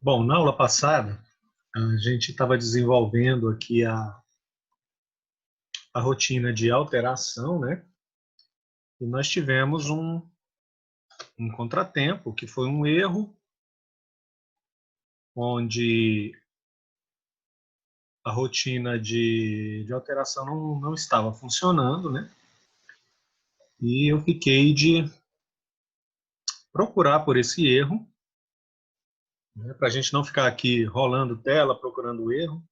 Bom, na aula passada, a gente estava desenvolvendo aqui a rotina de alteração, né? E nós tivemos um contratempo, que foi um erro, onde a rotina de alteração não estava funcionando, né? E eu fiquei de procurar por esse erro, né? Para a gente não ficar aqui rolando tela, procurando o erro.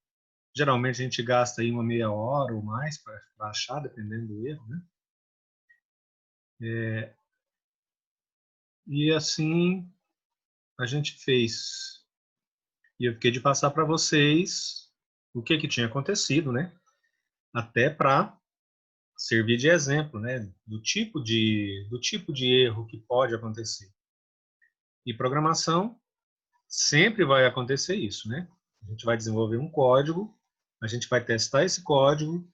Geralmente a gente gasta aí uma meia hora ou mais para achar, dependendo do erro, né? E assim a gente fez. E eu fiquei de passar para vocês o que tinha acontecido, né? Até para servir de exemplo, né? Do tipo de erro que pode acontecer. E programação sempre vai acontecer isso, né? A gente vai desenvolver um código, a gente vai testar esse código.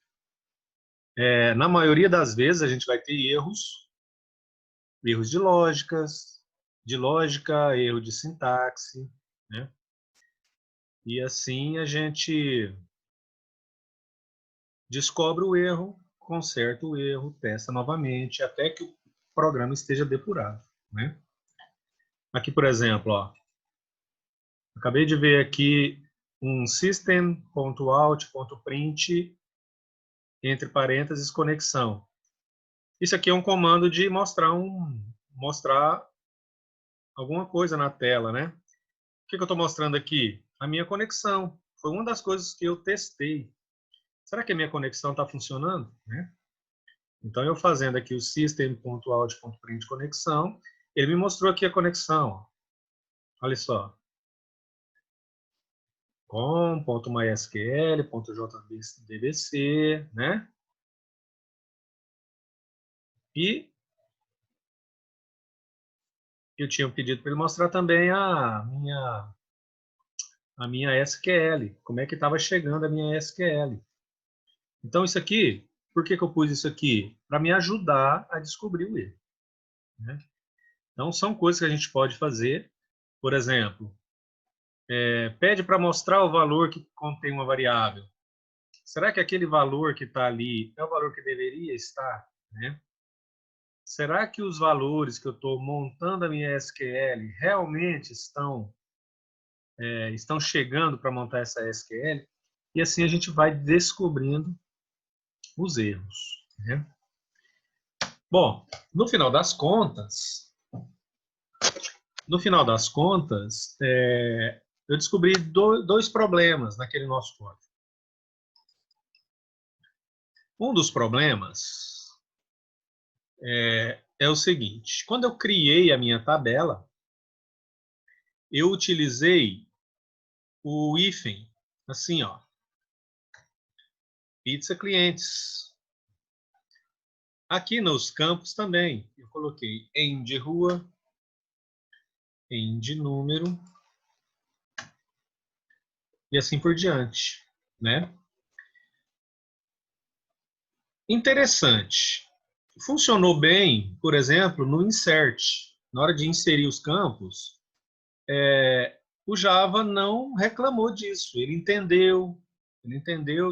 Na maioria das vezes a gente vai ter erros de lógica, erro de sintaxe, né? E assim a gente descobre o erro, conserta o erro, testa novamente, até que o programa esteja depurado, né? Aqui, por exemplo, ó, acabei de ver aqui um system.out.print, entre parênteses, conexão. Isso aqui é um comando de mostrar alguma coisa na tela, né? O que eu estou mostrando aqui? A minha conexão. Foi uma das coisas que eu testei. Será que a minha conexão está funcionando? Né? Então, eu fazendo aqui o system.out.print conexão, ele me mostrou aqui a conexão. Olha só. com.mysql.jdbc, né? E eu tinha pedido para ele mostrar também a minha SQL, como é que estava chegando a minha SQL. Então, isso aqui, por que eu pus isso aqui? Para me ajudar a descobrir o erro, né? Então, são coisas que a gente pode fazer. Por exemplo, pede para mostrar o valor que contém uma variável. Será que aquele valor que está ali é o valor que deveria estar, né? Será que os valores que eu estou montando a minha SQL realmente estão chegando para montar essa SQL? E assim a gente vai descobrindo os erros, né? Bom, no final das contas, eu descobri dois problemas naquele nosso código. Um dos problemas é o seguinte: quando eu criei a minha tabela, eu utilizei o hífen, assim, ó, pizza clientes. Aqui nos campos também, eu coloquei em de rua, em de número, e assim por diante, né? Interessante. Funcionou bem, por exemplo, no insert. Na hora de inserir os campos, o Java não reclamou disso. Ele entendeu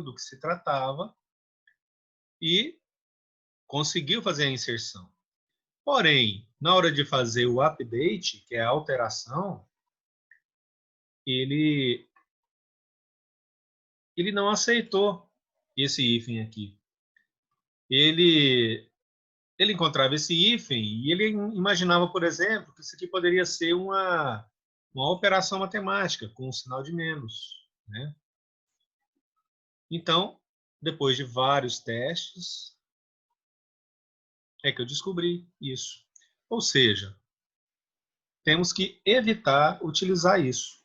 do que se tratava e conseguiu fazer a inserção. Porém, na hora de fazer o update, que é a alteração, ele não aceitou esse hífen aqui. Ele encontrava esse hífen e ele imaginava, por exemplo, que isso aqui poderia ser uma operação matemática com um sinal de menos, né? Então, depois de vários testes, é que eu descobri isso. Ou seja, temos que evitar utilizar isso.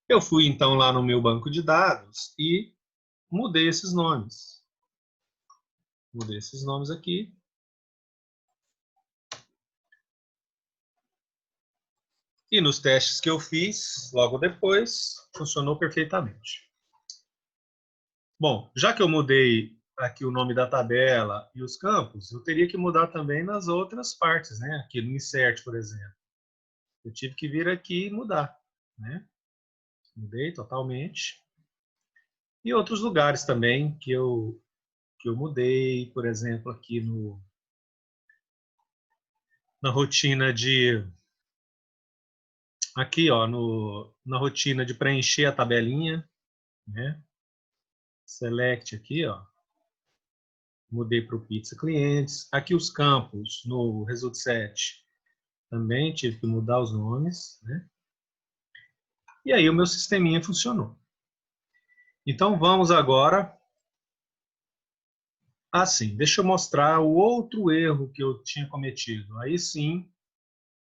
Eu fui então lá no meu banco de dados e mudei esses nomes. Mudei esses nomes aqui. E nos testes que eu fiz, logo depois, funcionou perfeitamente. Bom, já que eu mudei aqui o nome da tabela e os campos, eu teria que mudar também nas outras partes, né? Aqui no insert, por exemplo. Eu tive que vir aqui e mudar, né? Mudei totalmente. E outros lugares também que eu mudei, por exemplo, aqui na rotina de... Aqui, ó, na rotina de preencher a tabelinha, né? Select aqui, ó. Mudei para o Pizza Clientes. Aqui os campos, no Result Set, também tive que mudar os nomes, né? E aí o meu sisteminha funcionou. Então vamos agora... Assim, deixa eu mostrar o outro erro que eu tinha cometido. Aí sim,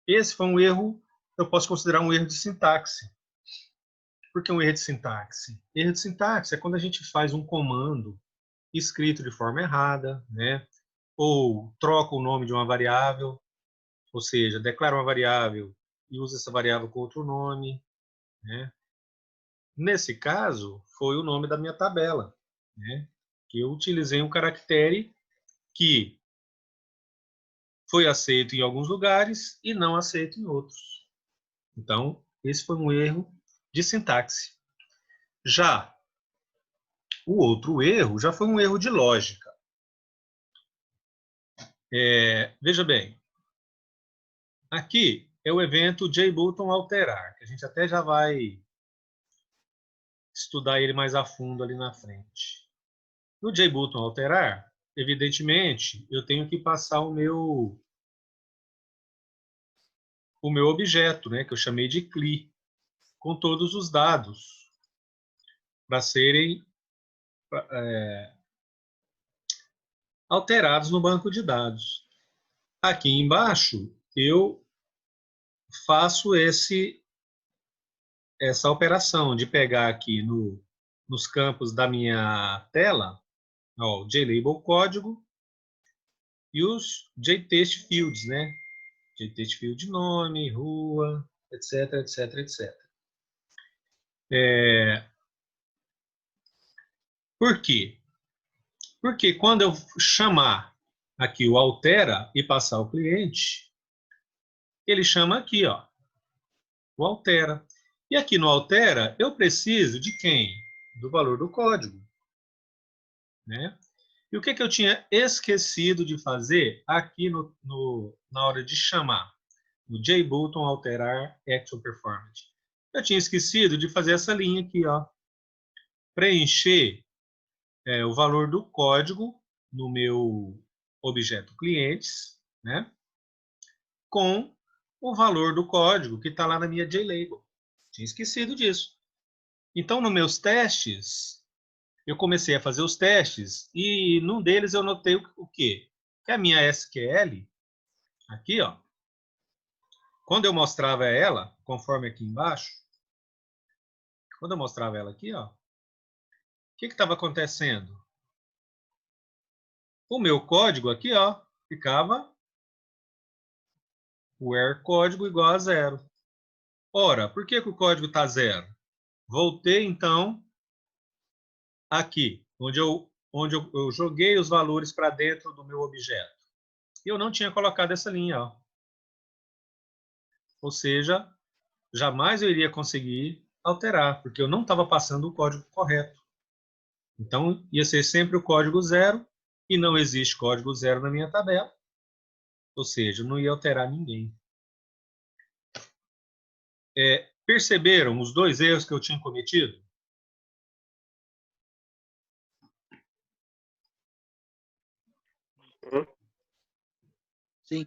esse foi um erro, eu posso considerar um erro de sintaxe. Por que um erro de sintaxe? Erro de sintaxe é quando a gente faz um comando escrito de forma errada, né? Ou troca o nome de uma variável, ou seja, declara uma variável e usa essa variável com outro nome, né? Nesse caso, foi o nome da minha tabela, né? Que eu utilizei um caractere que foi aceito em alguns lugares e não aceito em outros. Então, esse foi um erro de sintaxe. Já o outro erro já foi um erro de lógica. Veja bem, aqui é o evento JButton alterar, que a gente até já vai estudar ele mais a fundo ali na frente. No JButton alterar, evidentemente, eu tenho que passar o meu objeto, né, que eu chamei de CLI, com todos os dados para serem alterados no banco de dados. Aqui embaixo, eu faço essa operação de pegar aqui nos campos da minha tela, ó, o JLabel código e os JText fields, né? JText field nome, rua, etc, etc, etc. Por quê? Porque quando eu chamar aqui o altera e passar o cliente, ele chama aqui, ó, o altera. E aqui no altera, eu preciso de quem? Do valor do código, né? E o que eu tinha esquecido de fazer aqui na hora de chamar? No JButton alterar action performance. Eu tinha esquecido de fazer essa linha aqui, ó. Preencher o valor do código no meu objeto clientes, né? Com o valor do código que está lá na minha JLabel. Tinha esquecido disso. Então, nos meus testes, eu comecei a fazer os testes e num deles eu notei o quê? Que a minha SQL, aqui, ó, quando eu mostrava ela, conforme aqui embaixo, quando eu mostrava ela aqui, ó, o que estava acontecendo? O meu código aqui, ó, ficava where código igual a 0. Ora, por que o código está 0? Voltei, então, aqui, onde eu joguei os valores para dentro do meu objeto. E eu não tinha colocado essa linha, ó. Ou seja, jamais eu iria conseguir alterar, porque eu não estava passando o código correto. Então, ia ser sempre o código 0, e não existe código 0 na minha tabela. Ou seja, eu não ia alterar ninguém. Perceberam os dois erros que eu tinha cometido? Sim.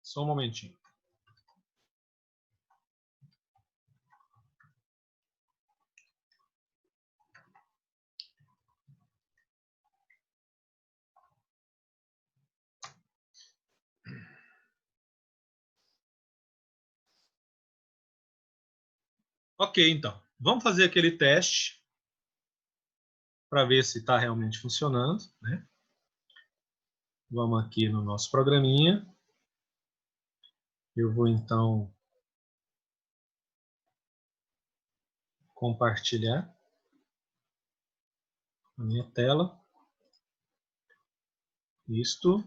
Só um momentinho. Ok, então. Vamos fazer aquele teste para ver se está realmente funcionando, né? Vamos aqui no nosso programinha. Eu vou, então, compartilhar a minha tela. Isto,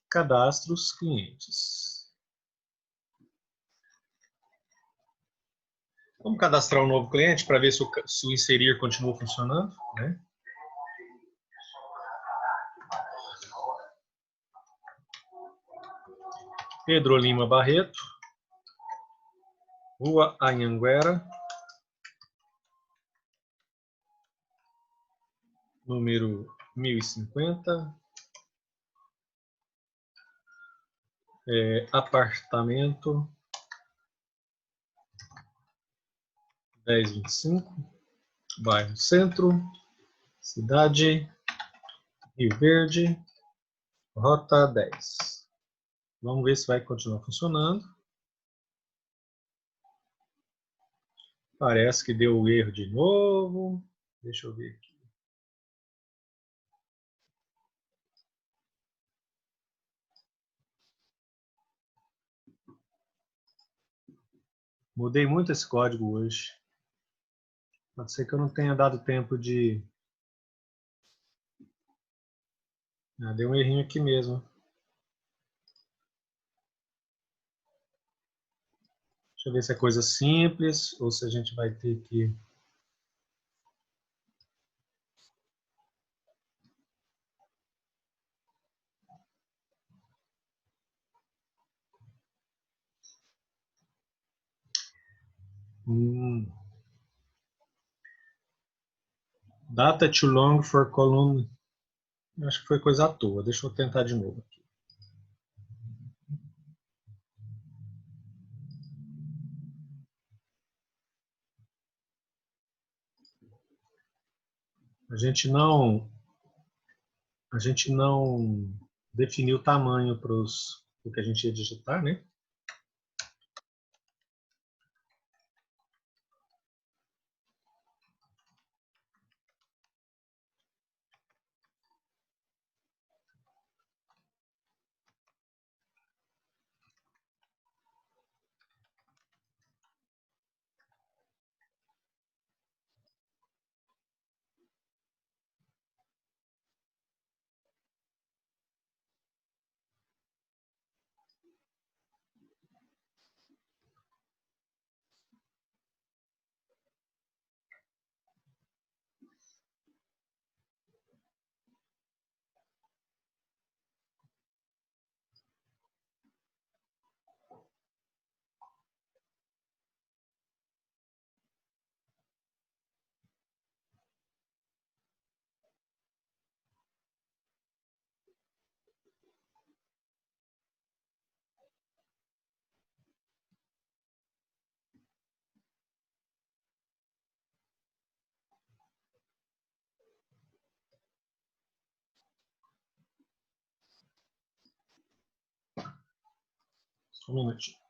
cadastros clientes. Vamos cadastrar um novo cliente para ver se o inserir continua funcionando, né? Pedro Lima Barreto, Rua Anhanguera, número 1050, apartamento 1025, bairro Centro, cidade Rio Verde, rota 10. Vamos ver se vai continuar funcionando. Parece que deu erro de novo. Deixa eu ver aqui. Mudei muito esse código hoje. Pode ser que eu não tenha dado tempo de... deu um errinho aqui mesmo. Deixa eu ver se é coisa simples ou se a gente vai ter que... Data too long for column. Acho que foi coisa à toa. Deixa eu tentar de novo aqui. A gente não definiu o tamanho para o que a gente ia digitar, né? Só um minutinho.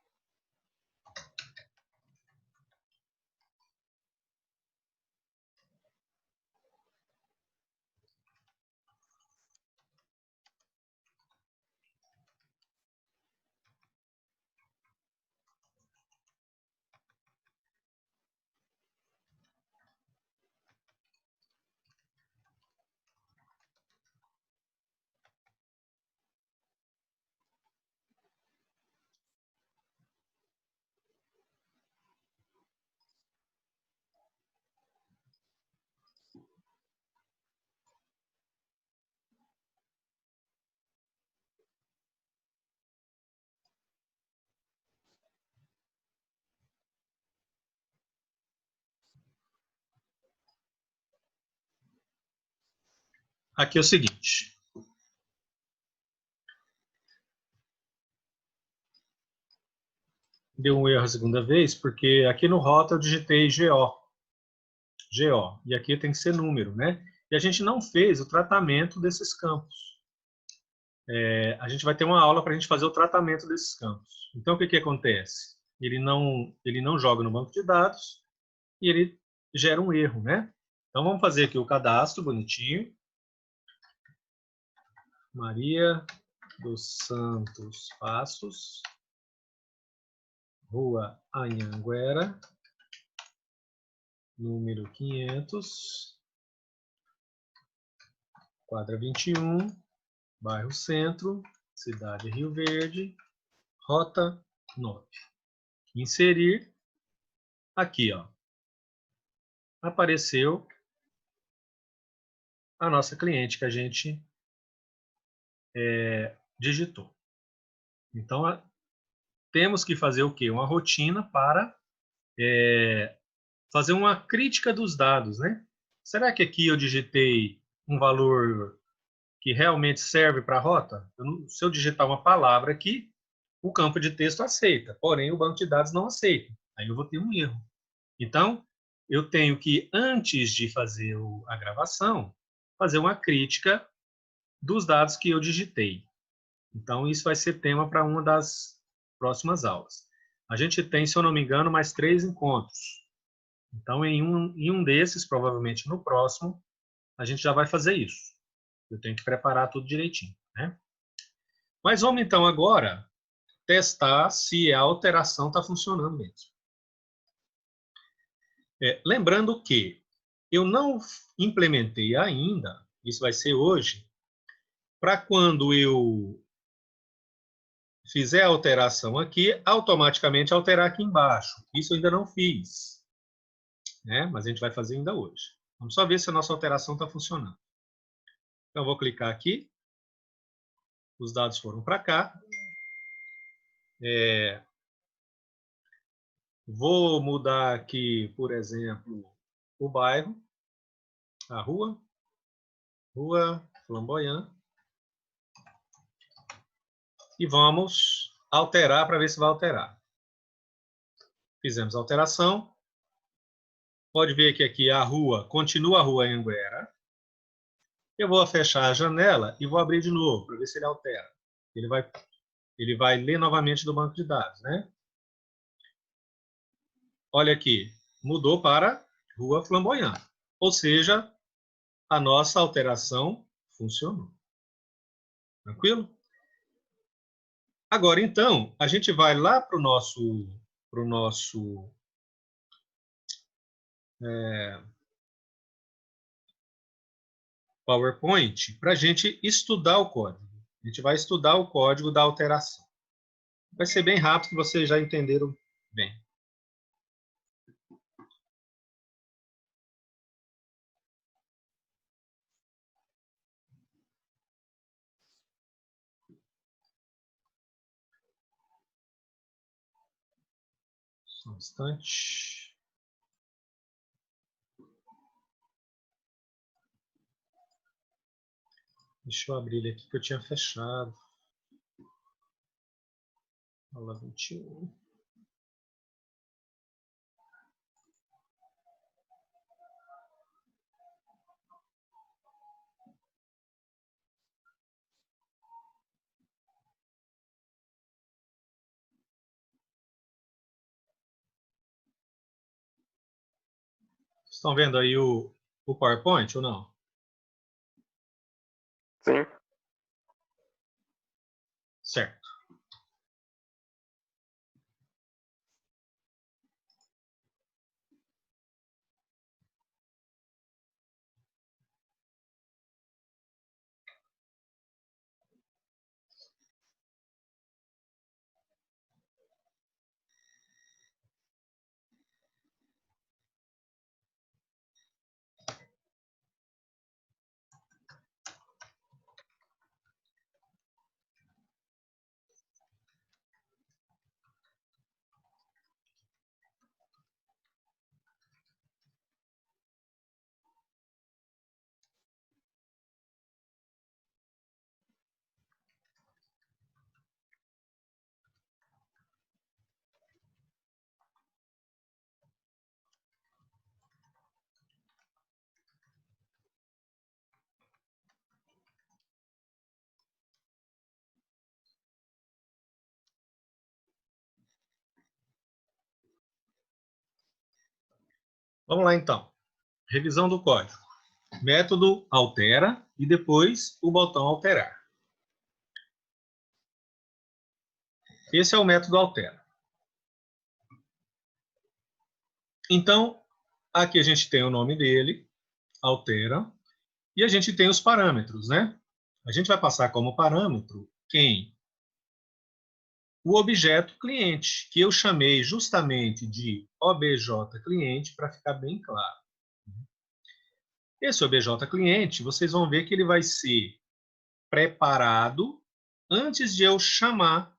Aqui é o seguinte. Deu um erro a segunda vez, porque aqui no rota eu digitei GO. E aqui tem que ser número, né? E a gente não fez o tratamento desses campos. A gente vai ter uma aula para a gente fazer o tratamento desses campos. Então, o que acontece? Ele não joga no banco de dados e ele gera um erro, né? Então, vamos fazer aqui o cadastro bonitinho. Maria dos Santos Passos, Rua Anhanguera, número 500, quadra 21, bairro Centro, cidade Rio Verde, rota 9. Inserir. Aqui, ó, apareceu a nossa cliente que a gente digitou. Então, temos que fazer o quê? Uma rotina para fazer uma crítica dos dados, né? Será que aqui eu digitei um valor que realmente serve para a rota? Se eu digitar uma palavra aqui, o campo de texto aceita, porém o banco de dados não aceita. Aí eu vou ter um erro. Então, eu tenho que, antes de fazer a gravação, fazer uma crítica dos dados que eu digitei. Então, isso vai ser tema para uma das próximas aulas. A gente tem, se eu não me engano, mais 3 encontros. Então, em um desses, provavelmente no próximo, a gente já vai fazer isso. Eu tenho que preparar tudo direitinho, né? Mas vamos, então, agora testar se a alteração está funcionando mesmo. Lembrando que eu não implementei ainda, isso vai ser hoje, para quando eu fizer a alteração aqui, automaticamente alterar aqui embaixo. Isso eu ainda não fiz, né? Mas a gente vai fazer ainda hoje. Vamos só ver se a nossa alteração está funcionando. Então, eu vou clicar aqui. Os dados foram para cá. Vou mudar aqui, por exemplo, o bairro, a rua Flamboyant. E vamos alterar para ver se vai alterar. Fizemos a alteração. Pode ver que aqui a rua, continua a rua Anhanguera. Eu vou fechar a janela e vou abrir de novo, para ver se ele altera. Ele vai ler novamente do banco de dados, né? Olha aqui, mudou para Rua Flamboyant. Ou seja, a nossa alteração funcionou. Tranquilo? Agora, então, a gente vai lá para o nosso PowerPoint para a gente estudar o código. A gente vai estudar o código da alteração. Vai ser bem rápido, que vocês já entenderam bem. Só um instante. Deixa eu abrir ele aqui que eu tinha fechado. Aula 21. Estão vendo aí o PowerPoint ou não? Sim. Certo. Vamos lá, então. Revisão do código. Método altera e depois o botão alterar. Esse é o método altera. Então, aqui a gente tem o nome dele, altera, e a gente tem os parâmetros, né? A gente vai passar como parâmetro quem? O objeto cliente, que eu chamei justamente de obj cliente para ficar bem claro. Esse obj cliente, vocês vão ver que ele vai ser preparado antes de eu chamar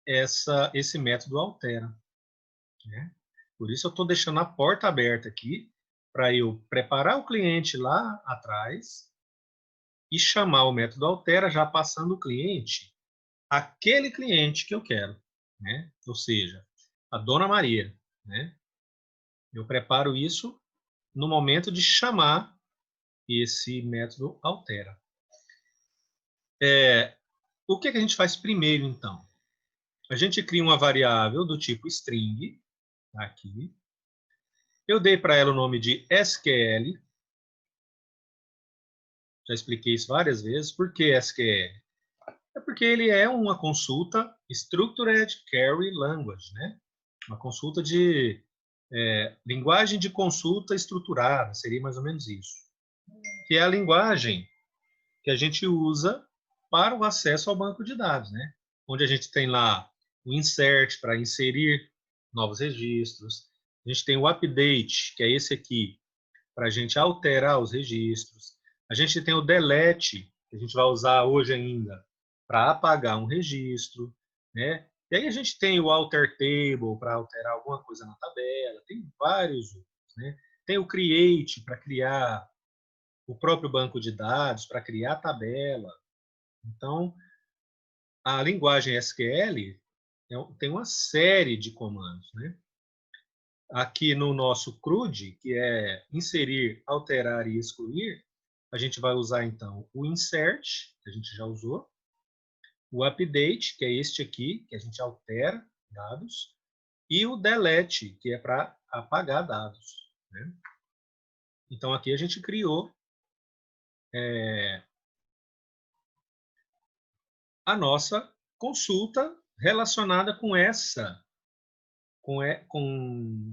esse método altera. Né? Por isso eu estou deixando a porta aberta aqui para eu preparar o cliente lá atrás e chamar o método altera já passando o cliente, aquele cliente que eu quero. Né? Ou seja, a Dona Maria. Né? Eu preparo isso no momento de chamar esse método altera. O que a gente faz primeiro, então? A gente cria uma variável do tipo string, aqui. Eu dei para ela o nome de SQL. Já expliquei isso várias vezes. Por que SQL? É porque ele é uma consulta Structured Query Language, né? Uma consulta de linguagem de consulta estruturada, seria mais ou menos isso. Que é a linguagem que a gente usa para o acesso ao banco de dados, né? Onde a gente tem lá o insert para inserir novos registros, a gente tem o update, que é esse aqui, para a gente alterar os registros, a gente tem o delete, que a gente vai usar hoje ainda para apagar um registro, né? E aí a gente tem o alter table para alterar alguma coisa na tabela, tem vários outros, né? Tem o create para criar o próprio banco de dados, para criar a tabela. Então, a linguagem SQL tem uma série de comandos, né? Aqui no nosso CRUD, que é inserir, alterar e excluir, a gente vai usar então o insert, que a gente já usou, o update, que é este aqui, que a gente altera dados, e o delete, que é para apagar dados. Né? Então aqui a gente criou a nossa consulta relacionada com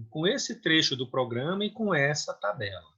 com esse trecho do programa e com essa tabela.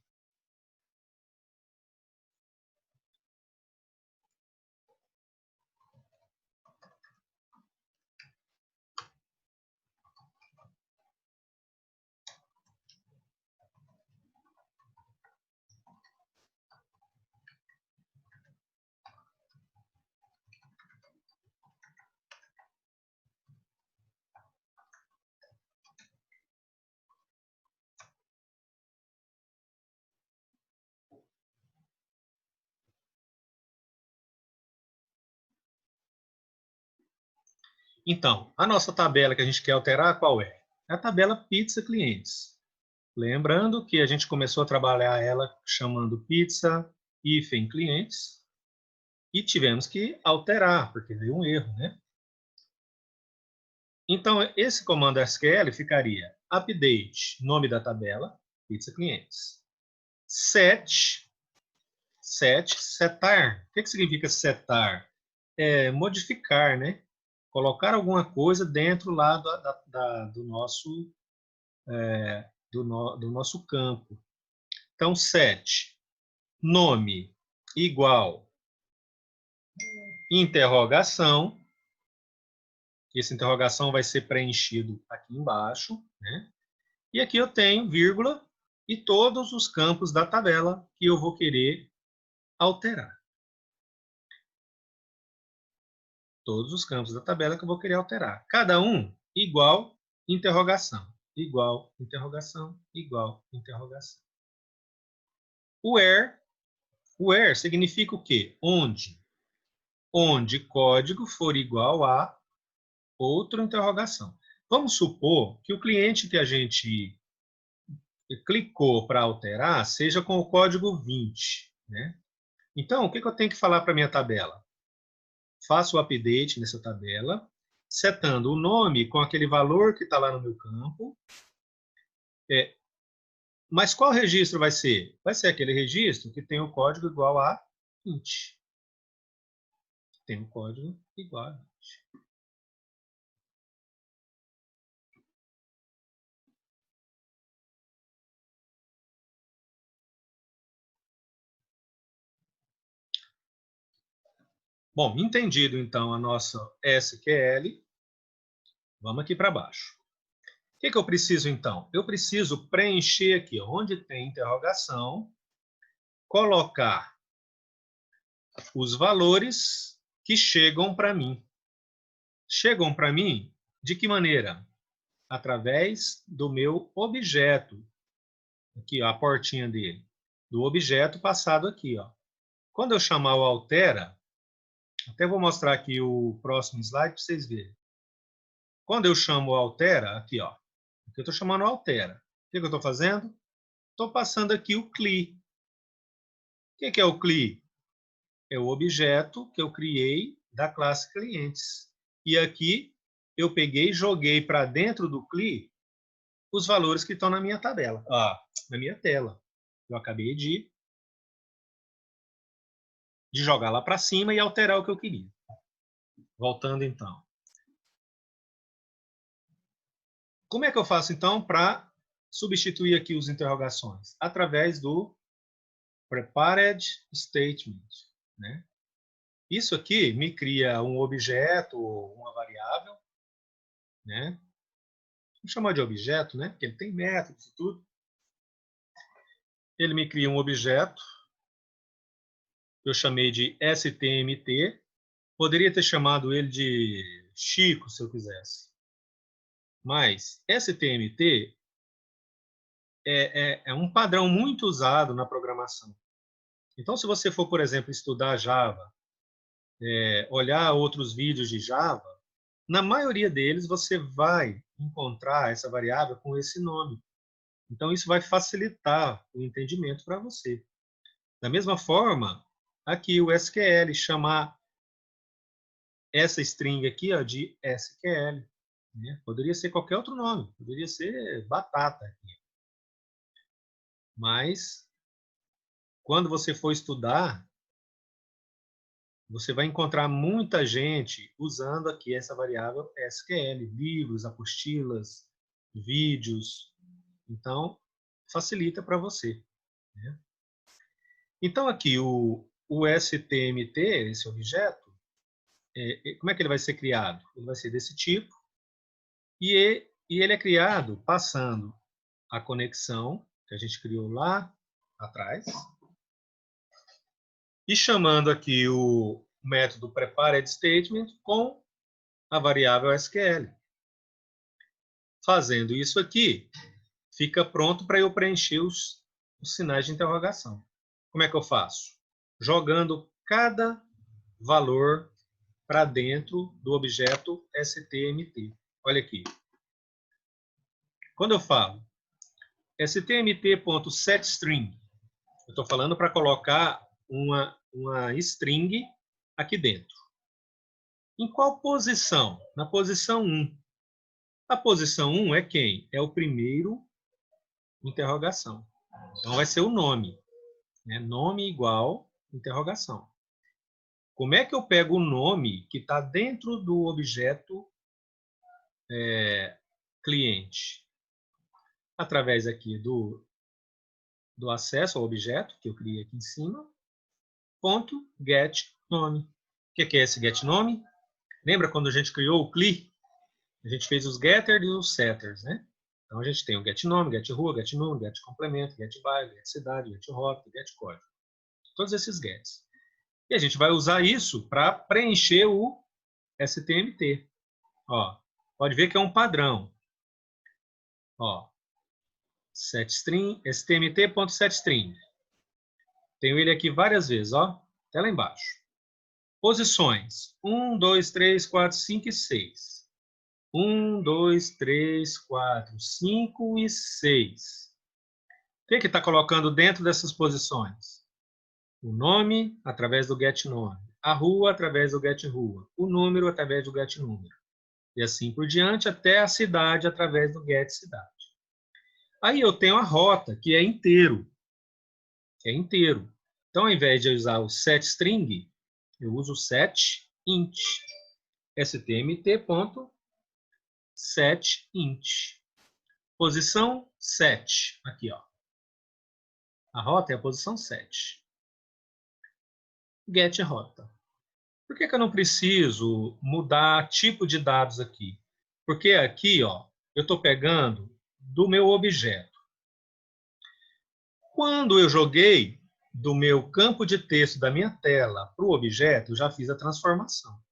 Então, a nossa tabela que a gente quer alterar, qual é? É a tabela pizza clientes. Lembrando que a gente começou a trabalhar ela chamando pizza hífen clientes e tivemos que alterar, porque veio um erro, né? Então, esse comando SQL ficaria update, nome da tabela, pizza clientes. Setar. O que significa setar? É modificar, né? Colocar alguma coisa dentro lá do nosso campo. Então, set, nome igual interrogação. Essa interrogação vai ser preenchido aqui embaixo, né? E aqui eu tenho vírgula e todos os campos da tabela que eu vou querer alterar. Todos os campos da tabela que eu vou querer alterar. Cada um igual interrogação, igual interrogação, igual interrogação. Where significa o quê? Onde. Onde código for igual a outra interrogação. Vamos supor que o cliente que a gente clicou para alterar seja com o código 20. Né? Então, o que eu tenho que falar para a minha tabela? Faço o update nessa tabela, setando o nome com aquele valor que está lá no meu campo. Mas qual registro vai ser? Vai ser aquele registro que tem o código igual a 20. Tem um código igual a 20. Bom, entendido então a nossa SQL, vamos aqui para baixo. O que eu preciso então? Eu preciso preencher aqui, onde tem interrogação, colocar os valores que chegam para mim. Chegam para mim de que maneira? Através do meu objeto. Aqui, ó, a portinha dele. Do objeto passado aqui, ó. Quando eu chamar o altera, até vou mostrar aqui o próximo slide para vocês verem. Quando eu chamo o altera, aqui, ó. Aqui eu estou chamando o altera. O que eu estou fazendo? Estou passando aqui o CLI. O que é o CLI? É o objeto que eu criei da classe clientes. E aqui eu peguei e joguei para dentro do CLI os valores que estão na minha tabela, na minha tela. Eu acabei de jogar lá para cima e alterar o que eu queria. Voltando então. Como é que eu faço então para substituir aqui os interrogações? Através do prepared statement, né? Isso aqui me cria um objeto, uma variável, né? Vamos chamar de objeto, né? Porque ele tem métodos e tudo. Ele me cria um objeto, eu chamei de STMT. Poderia ter chamado ele de Chico, se eu quisesse. Mas STMT é um padrão muito usado na programação. Então, se você for, por exemplo, estudar Java, olhar outros vídeos de Java, na maioria deles você vai encontrar essa variável com esse nome. Então, isso vai facilitar o entendimento para você. Da mesma forma, aqui o SQL, chamar essa string aqui, ó, de SQL. Né? Poderia ser qualquer outro nome, poderia ser batata. Mas, quando você for estudar, você vai encontrar muita gente usando aqui essa variável SQL, livros, apostilas, vídeos. Então, facilita para você. Né? Então, aqui, o STMT, esse objeto, como é que ele vai ser criado? Ele vai ser desse tipo, e ele é criado passando a conexão que a gente criou lá atrás, e chamando aqui o método preparedStatement com a variável SQL. Fazendo isso aqui, fica pronto para eu preencher os sinais de interrogação. Como é que eu faço? Jogando cada valor para dentro do objeto STMT. Olha aqui. Quando eu falo stmt.setString, eu estou falando para colocar uma string aqui dentro. Em qual posição? Na posição 1. A posição 1 é quem? É o primeiro interrogação. Então, vai ser o nome. Né? Nome igual interrogação. Como é que eu pego o nome que está dentro do objeto cliente? Através aqui do acesso ao objeto, que eu criei aqui em cima, ponto get nome. O que é esse get nome? Lembra quando a gente criou o CLI? A gente fez os getters e os setters, né? Então a gente tem o get nome, get rua, get número, get complemento, get bairro, get cidade, get rota, get código. Todos esses gets. E a gente vai usar isso para preencher o STMT. Ó, pode ver que é um padrão. Ó, setString, stmt.setString. Tenho ele aqui várias vezes, ó, até lá embaixo. Posições: 1, 2, 3, 4, 5 e 6. 1, 2, 3, 4, 5 e 6. O que está colocando dentro dessas posições? O nome, através do getNome. A rua, através do getRua. O número, através do getNúmero. E assim por diante, até a cidade, através do getCidade. Aí eu tenho a rota, que é inteiro. Então, ao invés de eu usar o setString, eu uso o setInt. stmt.setInt. Posição 7. Aqui, ó. A rota é a posição 7. Get rota. Por que eu não preciso mudar tipo de dados aqui? Porque aqui, ó, eu estou pegando do meu objeto. Quando eu joguei do meu campo de texto da minha tela para o objeto, eu já fiz a transformação.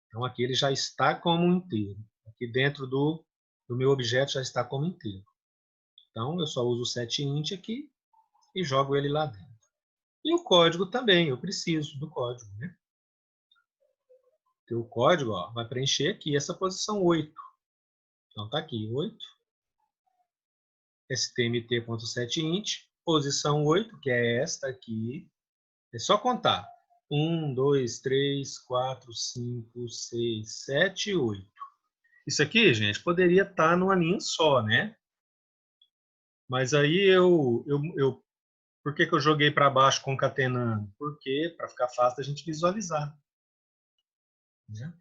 Então, aqui ele já está como inteiro. Aqui dentro do meu objeto já está como inteiro. Então, eu só uso o setInt aqui e jogo ele lá dentro. E o código também, eu preciso do código, né? Porque o código, ó, vai preencher aqui essa posição 8. Então, está aqui, 8. stmt.setInt, posição 8, que é esta aqui. É só contar. 1, 2, 3, 4, 5, 6, 7, 8. Isso aqui, gente, poderia estar numa linha só, né? Mas aí por que eu joguei para baixo concatenando? Porque para ficar fácil da gente visualizar, né?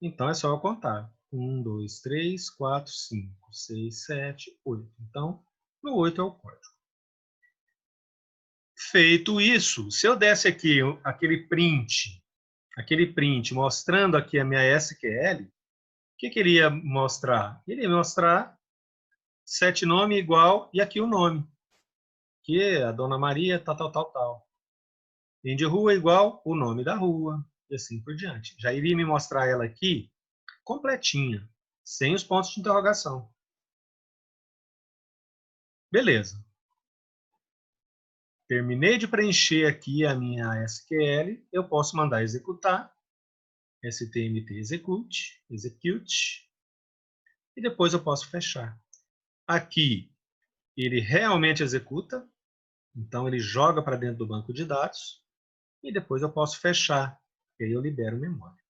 Então é só eu contar. 1, 2, 3, 4, 5, 6, 7, 8. Então, o 8 é o código. Feito isso, se eu desse aqui aquele print mostrando aqui a minha SQL, o que ele ia mostrar? Ele ia mostrar setNome igual e aqui o nome, que é a Dona Maria, tal, tal, tal, tal. Nome de rua igual o nome da rua, e assim por diante. Já iria me mostrar ela aqui completinha, sem os pontos de interrogação. Beleza. Terminei de preencher aqui a minha SQL, eu posso mandar executar, stmt execute, e depois eu posso fechar. Aqui, ele realmente executa, então ele joga para dentro do banco de dados, e depois eu posso fechar, e aí eu libero memória.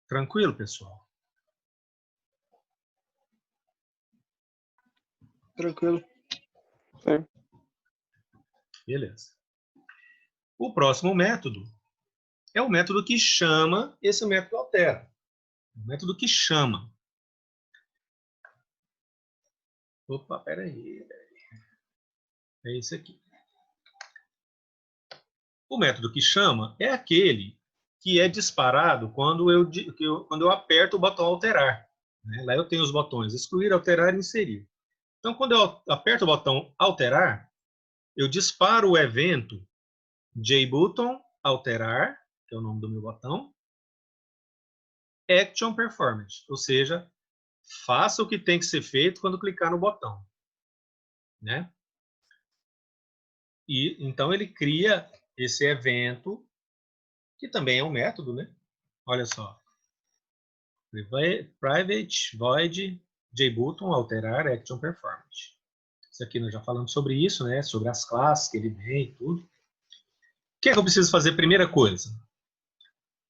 Tranquilo, pessoal? Tranquilo. Sim. Beleza. O próximo método é o método que chama esse método altera. O método que chama. Opa, peraí. É esse aqui. O método que chama é aquele que é disparado quando eu aperto o botão alterar. Né? Lá eu tenho os botões excluir, alterar e inserir. Então, quando eu aperto o botão alterar, eu disparo o evento JButton alterar, que é o nome do meu botão, action performance, ou seja, faça o que tem que ser feito quando clicar no botão. Né? E então ele cria esse evento, que também é um método, né? Olha só. Private void JButton alterar action performance. Isso aqui nós já falamos sobre isso, né? Sobre as classes que ele vem e tudo. O que é que eu preciso fazer? Primeira coisa,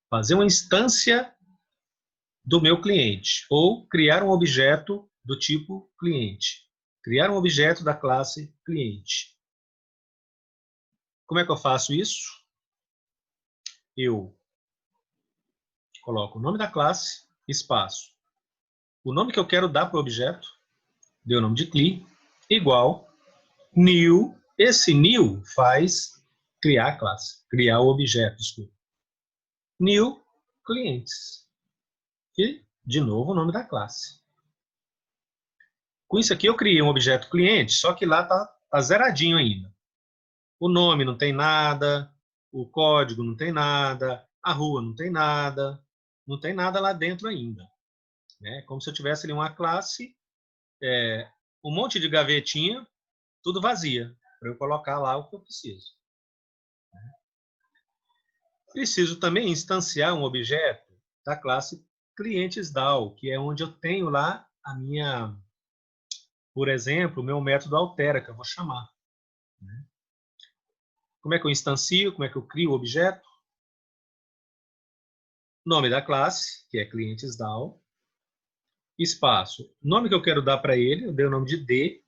fazer uma instância do meu cliente ou criar um objeto do tipo cliente. Criar um objeto da classe cliente. Como é que eu faço isso? Eu coloco o nome da classe, espaço. O nome que eu quero dar para o objeto, deu o nome de CLI, igual new. Esse new faz criar a classe, criar o objeto, desculpa. New clientes. E, de novo, o nome da classe. Com isso aqui eu criei um objeto cliente, só que lá tá zeradinho ainda. O nome não tem nada, o código não tem nada, a rua não tem nada lá dentro ainda. Né? Como se eu tivesse ali uma classe, um monte de gavetinha, tudo vazia, para eu colocar lá o que eu preciso. Preciso também instanciar um objeto da classe clientes.dal, que é onde eu tenho lá a minha, por exemplo, o meu método altera, que eu vou chamar. Como é que eu instancio? Como é que eu crio o objeto? Nome da classe, que é clientes.dal. Espaço. Nome que eu quero dar para ele, eu dei o nome de D.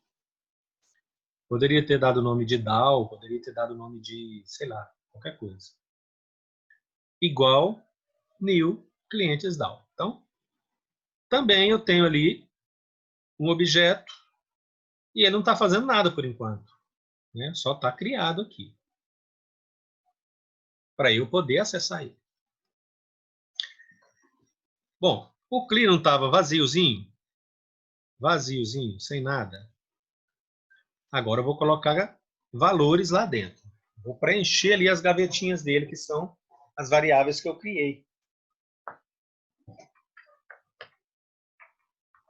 Poderia ter dado o nome de DAO, poderia ter dado o nome de, sei lá, qualquer coisa. Igual new clientes.dal. Então, também eu tenho ali um objeto E ele não está fazendo nada por enquanto, né? Só está criado aqui, para eu poder acessar ele. Bom, o CLI não estava vaziozinho, sem nada. Agora eu vou colocar valores lá dentro. Vou preencher ali as gavetinhas dele, que são as variáveis que eu criei.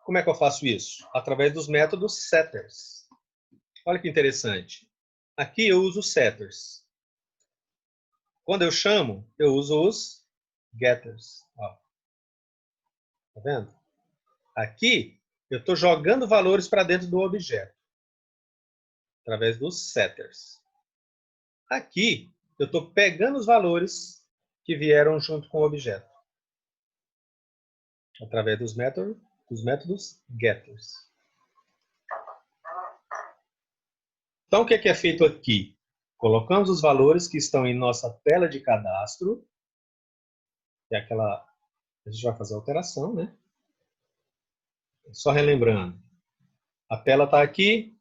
Como é que eu faço isso? Através dos métodos setters. Olha que interessante. Aqui eu uso setters. Quando eu chamo, eu uso os getters. Ó. Tá vendo? Aqui eu estou jogando valores para dentro do objeto. Através dos setters. Aqui eu estou pegando os valores que vieram junto com o objeto. Através dos métodos getters. Então, o que é feito aqui? Colocamos os valores que estão em nossa tela de cadastro, que é aquela... A gente vai fazer a alteração, né? Só relembrando. A tela está aqui.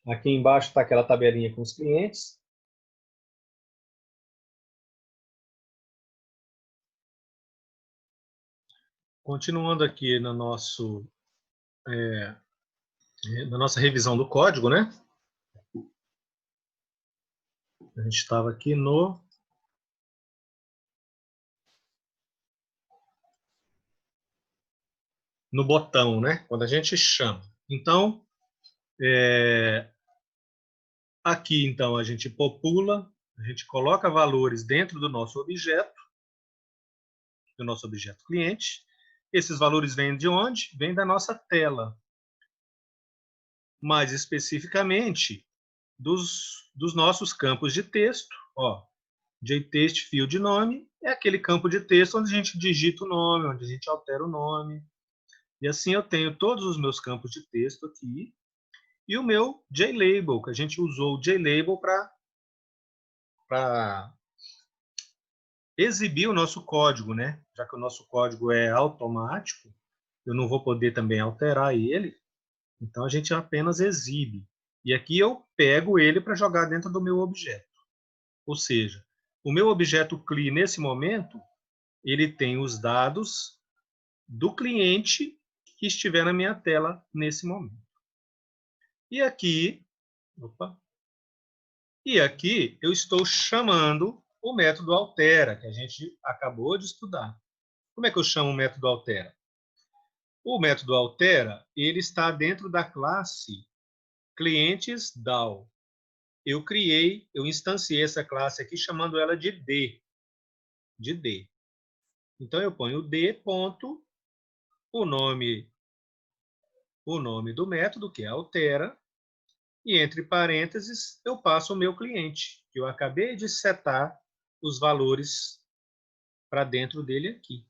Aqui embaixo está aquela tabelinha com os clientes. Continuando aqui no nosso, na nossa revisão do código, né? A gente estava aqui no botão, né? Quando a gente chama. Então, aqui então a gente popula, a gente coloca valores dentro do nosso objeto cliente. Esses valores vêm de onde? Vêm da nossa tela. Mais especificamente, dos nossos campos de texto. Ó, JText field nome é aquele campo de texto onde a gente digita o nome, onde a gente altera o nome. E assim eu tenho todos os meus campos de texto aqui. E o meu JLabel, que a gente usou o JLabel para exibir o nosso código, né? Já que o nosso código é automático, eu não vou poder também alterar ele, então a gente apenas exibe. E aqui eu pego ele para jogar dentro do meu objeto. Ou seja, o meu objeto CLI, nesse momento, ele tem os dados do cliente que estiver na minha tela nesse momento. E aqui eu estou chamando o método altera, que a gente acabou de estudar. Como é que eu chamo o método altera? O método altera, ele está dentro da classe clientes DAO. Eu instanciei essa classe aqui chamando ela de D. Então eu ponho D ponto, o nome do método, que é altera, e entre parênteses eu passo o meu cliente, que eu acabei de setar os valores para dentro dele aqui.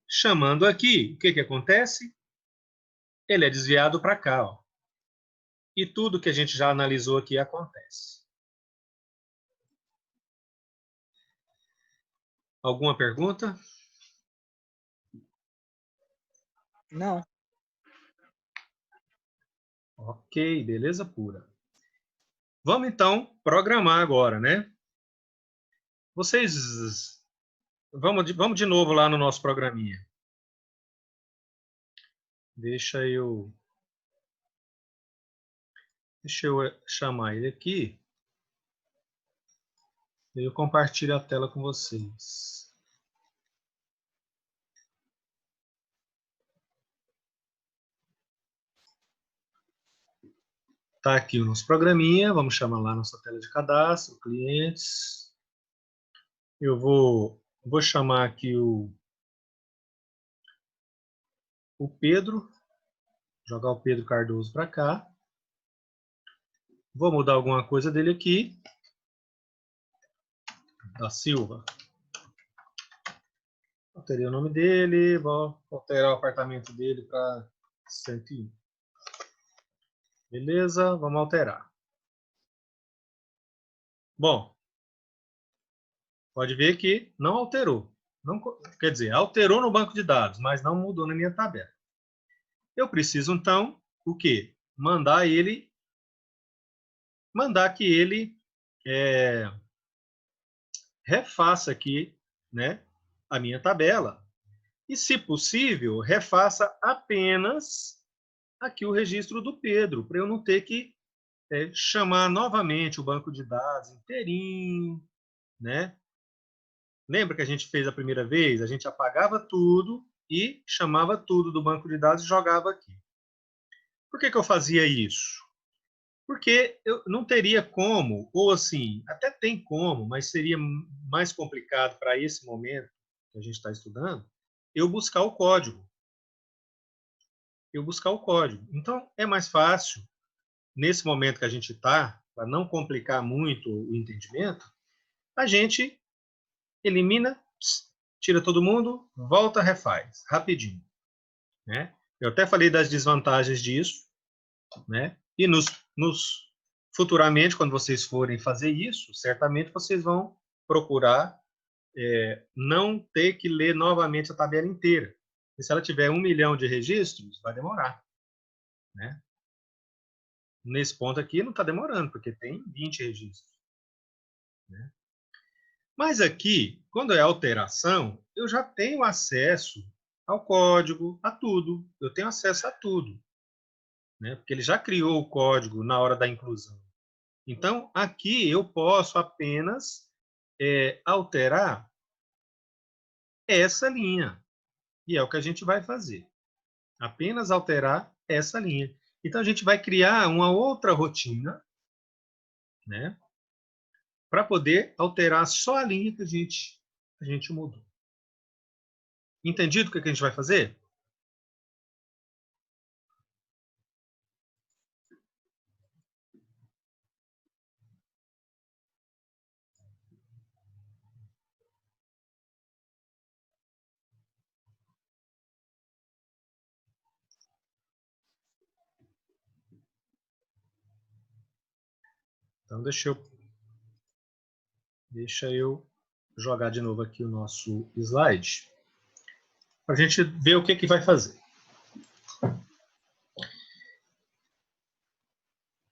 Chamando aqui, o que acontece? Ele é desviado para cá, ó. E tudo que a gente já analisou aqui acontece. Alguma pergunta? Não. Ok, beleza pura. Vamos então programar agora, né? Vocês... Vamos de novo lá no nosso programinha. Deixa eu chamar ele aqui. Eu compartilho a tela com vocês. Tá aqui o nosso programinha. Vamos chamar lá nossa tela de cadastro, clientes. Eu vou chamar aqui o Pedro. Jogar o Pedro Cardoso para cá. Vou mudar alguma coisa dele aqui. Da Silva. Alterei o nome dele. Vou alterar o apartamento dele para 101. Beleza, vamos alterar. Bom, pode ver que não alterou. Não, quer dizer, alterou no banco de dados, mas não mudou na minha tabela. Eu preciso, então, o quê? Mandar ele mandar que ele refaça aqui, né, a minha tabela. E, se possível, refaça apenas aqui o registro do Pedro, para eu não ter que chamar novamente o banco de dados inteirinho, né? Lembra que a gente fez a primeira vez? A gente apagava tudo e chamava tudo do banco de dados e jogava aqui. Por que eu fazia isso? Porque eu não teria como, ou assim, até tem como, mas seria mais complicado para esse momento que a gente está estudando, eu buscar o código. Então, é mais fácil, nesse momento que a gente está, para não complicar muito o entendimento, a gente elimina, tira todo mundo, volta, refaz, rapidinho. Né? Eu até falei das desvantagens disso, né? E futuramente, quando vocês forem fazer isso, certamente vocês vão procurar não ter que ler novamente a tabela inteira. E se ela tiver 1 milhão de registros, vai demorar. Né? Nesse ponto aqui não está demorando, porque tem 20 registros. Né? Mas aqui, quando é alteração, eu já tenho acesso ao código, a tudo. Eu tenho acesso a tudo. Né? Porque ele já criou o código na hora da inclusão. Então, aqui eu posso apenas alterar essa linha. E é o que a gente vai fazer. Apenas alterar essa linha. Então, a gente vai criar uma outra rotina, né, para poder alterar só a linha que a gente mudou. Entendido o que a gente vai fazer? Então, deixa eu jogar de novo aqui o nosso slide para a gente ver o que vai fazer.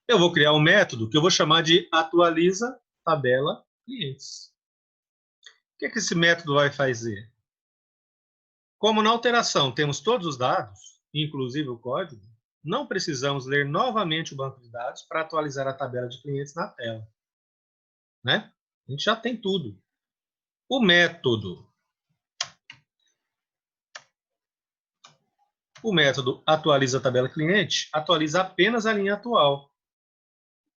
Eu vou criar um método que eu vou chamar de atualiza tabela clientes. O que esse método vai fazer? Como na alteração temos todos os dados, inclusive o código, não precisamos ler novamente o banco de dados para atualizar a tabela de clientes na tela. Né? A gente já tem tudo. O método atualiza a tabela cliente, atualiza apenas a linha atual.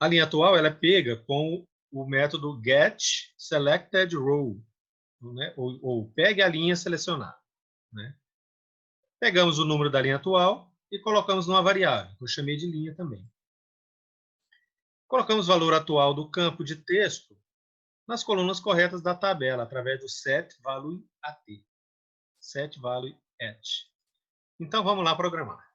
A linha atual ela é pega com o método getSelectedRow, né? ou pegue a linha selecionada. Né? Pegamos o número da linha atual e colocamos numa variável, que eu chamei de linha também. Colocamos o valor atual do campo de texto nas colunas corretas da tabela, através do setValueAt. setValueAt. Então, vamos lá programar.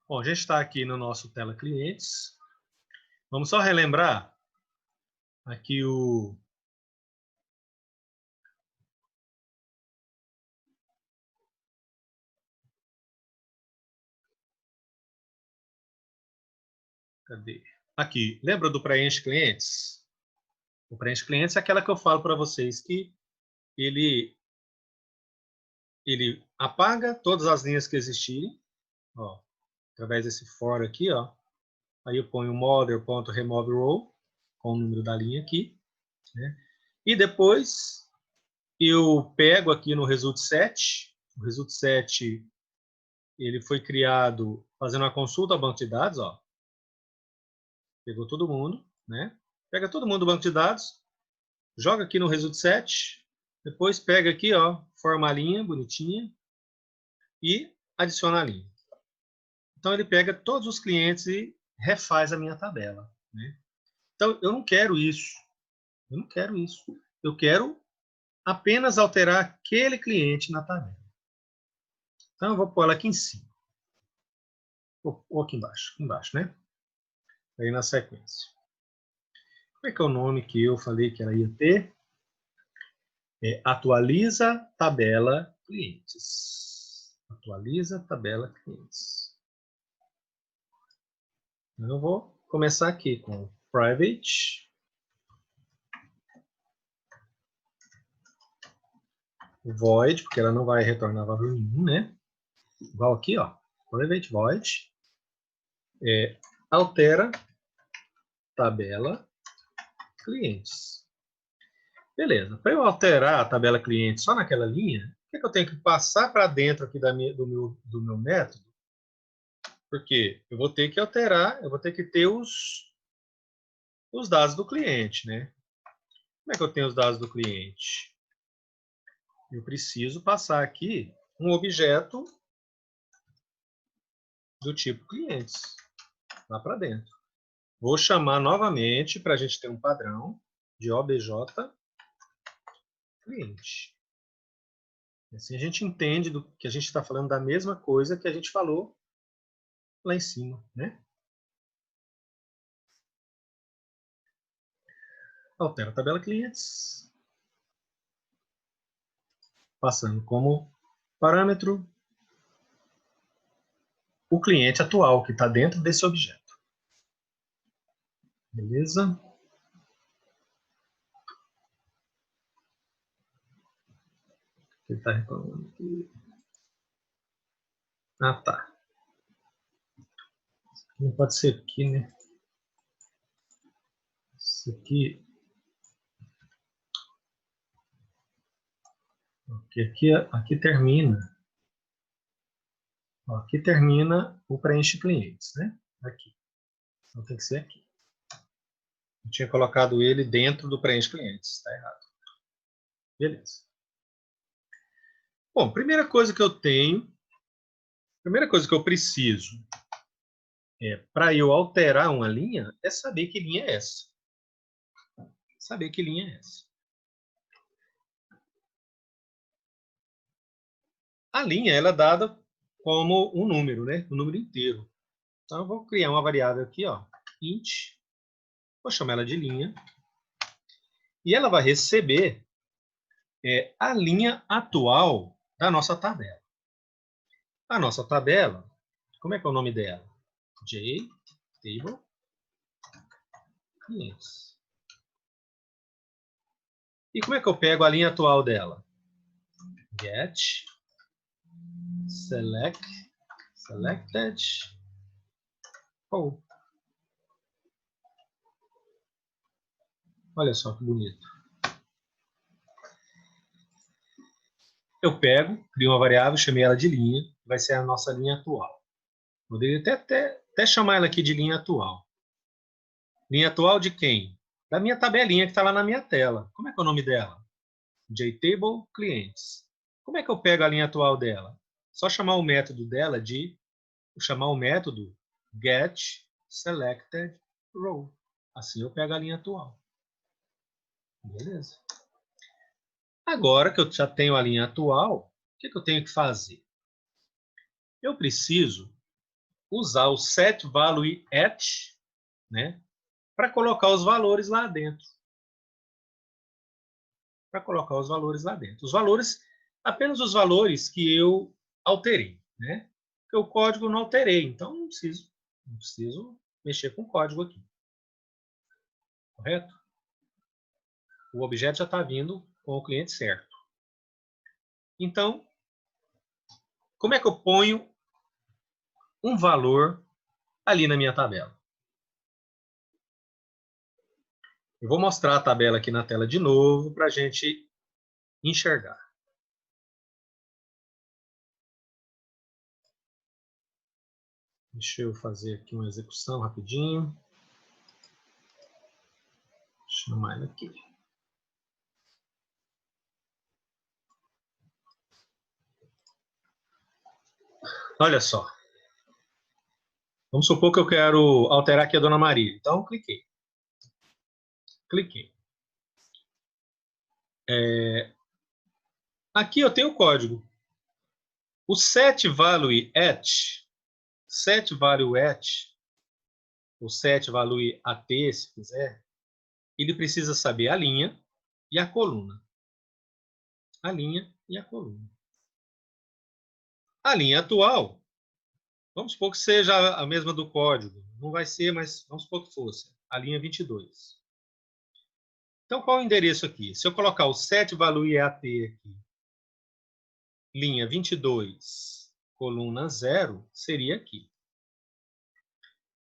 Bom, a gente está aqui no nosso tela clientes. Vamos só relembrar aqui o... Cadê? Aqui, lembra do preenche clientes? O preenche clientes é aquela que eu falo para vocês que ele apaga todas as linhas que existirem, ó, através desse for aqui, ó. Aí eu ponho model.removeRow com o número da linha aqui, né? E depois eu pego aqui no result7. O result7 ele foi criado fazendo uma consulta ao banco de dados, ó. Pegou todo mundo, né? Pega todo mundo do banco de dados, joga aqui no result7, depois pega aqui, ó, forma a linha bonitinha e adiciona a linha. Então ele pega todos os clientes e refaz a minha tabela, né? Então eu não quero isso. Eu não quero isso. Eu quero apenas alterar aquele cliente na tabela. Então eu vou pôr ela aqui em cima. Ou aqui embaixo, né? aí na sequência. Como é que é o nome que eu falei que ela ia ter? Atualiza tabela clientes. Atualiza tabela clientes. Eu vou começar aqui com private void, porque ela não vai retornar valor nenhum, né? Igual aqui, ó, private void, altera tabela clientes. Beleza. Para eu alterar a tabela cliente só naquela linha, o que eu tenho que passar para dentro aqui do meu método? Porque eu vou ter que alterar, eu vou ter que ter os dados do cliente, né? Como é que eu tenho os dados do cliente? Eu preciso passar aqui um objeto do tipo clientes, lá para dentro. Vou chamar novamente, para a gente ter um padrão, de obj cliente. Assim a gente entende que a gente está falando da mesma coisa que a gente falou lá em cima, né? Altera a tabela clientes, passando como parâmetro o cliente atual que está dentro desse objeto. Beleza? Ele está reclamando aqui. Ah, tá. Não pode ser aqui, né? Isso aqui. Aqui termina. Ó, aqui termina o preenche clientes, né? Aqui. Então tem que ser aqui. Eu tinha colocado ele dentro do preenche clientes. Está errado. Beleza. Bom, primeira coisa que eu preciso para eu alterar uma linha é saber que linha é essa. Saber que linha é essa. A linha ela é dada como um número, né? Um número inteiro. Então eu vou criar uma variável aqui, ó, int. Vou chamar ela de linha. E ela vai receber a linha atual da nossa tabela. A nossa tabela, como é que é o nome dela? JTable clientes. E como é que eu pego a linha atual dela? Get selected row. Olha só que bonito. Eu pego, crio uma variável, chamei ela de linha, vai ser a nossa linha atual. Poderia até chamar ela aqui de linha atual. Linha atual de quem? Da minha tabelinha que está lá na minha tela. Como é que é o nome dela? JTable clientes. Como é que eu pego a linha atual dela? Só chamar o método dela chamar o método getSelectedRow. Assim eu pego a linha atual. Beleza? Agora que eu já tenho a linha atual, o que eu tenho que fazer? Eu preciso usar o setValueAt, né, para colocar os valores lá dentro. Os valores, apenas os valores que eu alterei, né? Porque o código eu não alterei, então não preciso mexer com o código aqui. Correto? O objeto já está vindo com o cliente certo. Então, como é que eu ponho um valor ali na minha tabela? Eu vou mostrar a tabela aqui na tela de novo para a gente enxergar. Deixa eu fazer aqui uma execução rapidinho. Vou chamar ele aqui. Olha só. Vamos supor que eu quero alterar aqui a Dona Maria. Então, cliquei. Aqui eu tenho o código. O setValueAt, o set value AT, se quiser, ele precisa saber a linha e a coluna. A linha e a coluna. A linha atual, vamos supor que seja a mesma do código. Não vai ser, mas vamos supor que fosse. A linha 22. Então, qual é o endereço aqui? Se eu colocar o set value AT aqui, linha 22, coluna 0, seria aqui.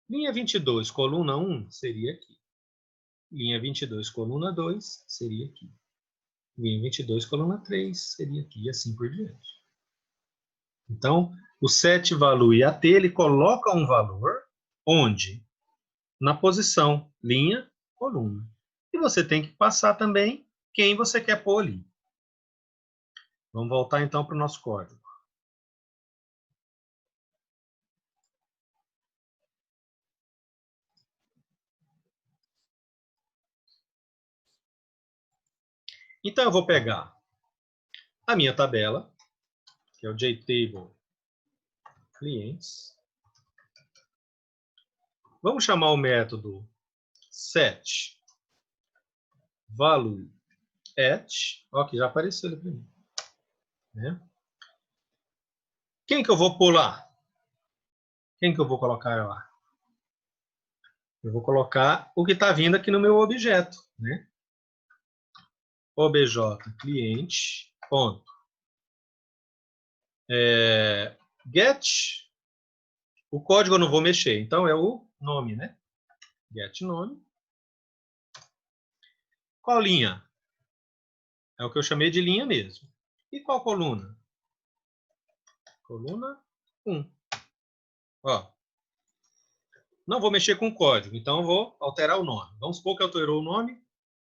Linha 22, coluna 1, seria aqui. Linha 22, coluna 2, seria aqui. Linha 22, coluna 3, seria aqui, e assim por diante. Então, o set value AT, ele coloca um valor onde? Na posição linha, coluna. E você tem que passar também quem você quer pôr ali. Vamos voltar então para o nosso código. Então, eu vou pegar a minha tabela, que é o JTable clients. Vamos chamar o método set value at. Ó, que já apareceu ali para mim. Né? Quem que eu vou pôr lá? Quem que eu vou colocar lá? Eu vou colocar o que está vindo aqui no meu objeto. Né? obj cliente ponto get, o código eu não vou mexer, então é o nome, né? Get nome. Qual linha? É o que eu chamei de linha mesmo. E qual coluna? Coluna 1. Ó. Não vou mexer com o código, então eu vou alterar o nome. Vamos supor que alterou o nome.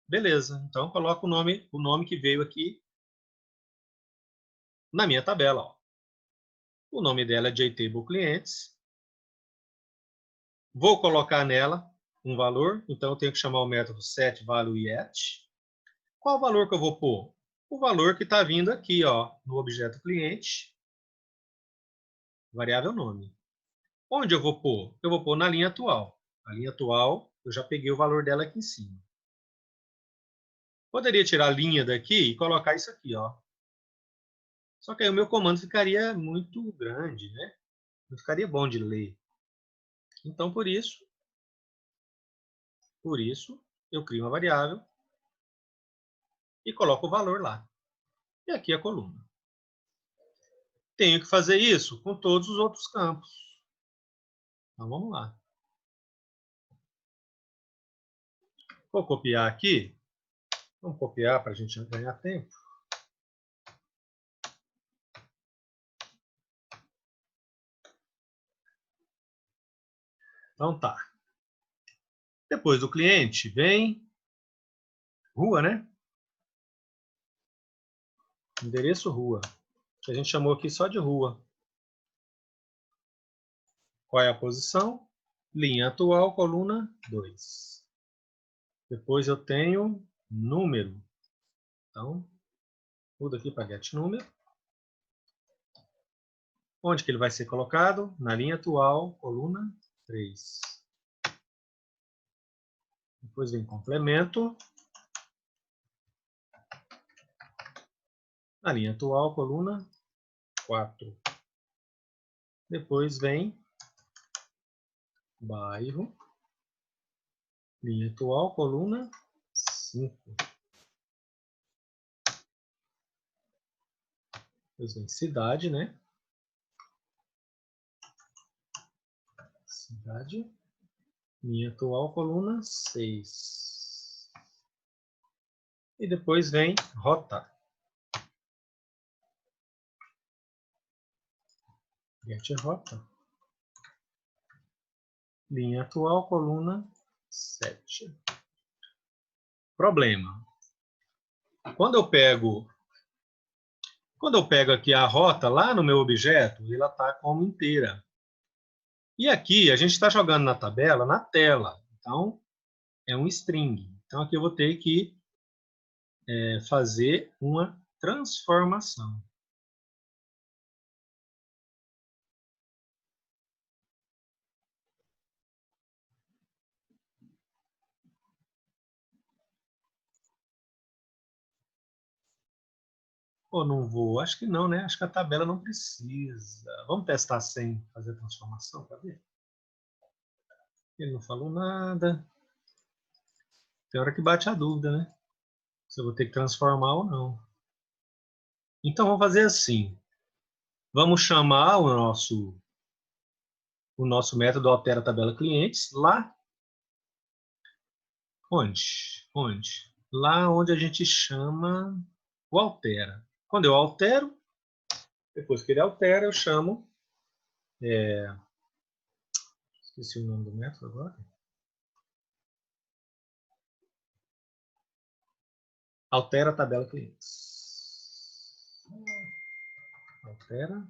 Beleza, então coloco o nome que veio aqui na minha tabela. Ó. O nome dela é JTable Clients. Vou colocar nela um valor, então eu tenho que chamar o método setValueAt. Qual o valor que eu vou pôr? O valor que está vindo aqui, ó, no objeto cliente, variável nome. Onde eu vou pôr? Eu vou pôr na linha atual. A linha atual, eu já peguei o valor dela aqui em cima. Poderia tirar a linha daqui e colocar isso aqui, ó. Só que aí o meu comando ficaria muito grande, né? Não ficaria bom de ler. Então, por isso, eu crio uma variável e coloco o valor lá. E aqui a coluna. Tenho que fazer isso com todos os outros campos. Então, vamos lá. Vou copiar aqui. Vamos copiar para a gente ganhar tempo. Então tá. Depois do cliente vem rua, né? Endereço rua. Que a gente chamou aqui só de rua. Qual é a posição? Linha atual, coluna 2. Depois eu tenho número. Então, muda aqui para get número. Onde que ele vai ser colocado? Na linha atual, coluna 3. Depois vem complemento. Na linha atual, coluna 4. Depois vem bairro. Linha atual, coluna 5. Depois vem cidade, né? Cidade. Linha atual, coluna 6. E depois vem rota. Get rota. Linha atual, coluna 7. Problema. Quando eu pego aqui a rota lá no meu objeto, ela está como inteira. E aqui a gente está jogando na tabela, na tela. Então, é um string. Então, aqui eu vou ter que fazer uma transformação. Ou não vou? Acho que não, né? Acho que a tabela não precisa. Vamos testar sem fazer transformação para ver? Ele não falou nada. Tem hora que bate a dúvida, né? Se eu vou ter que transformar ou não. Então, vamos fazer assim. Vamos chamar o nosso método altera tabela clientes lá. Onde? Onde? Lá onde a gente chama o altera. Quando eu altero, depois que ele altera, eu chamo... esqueci o nome do método agora. Altera a tabela clientes. Altera.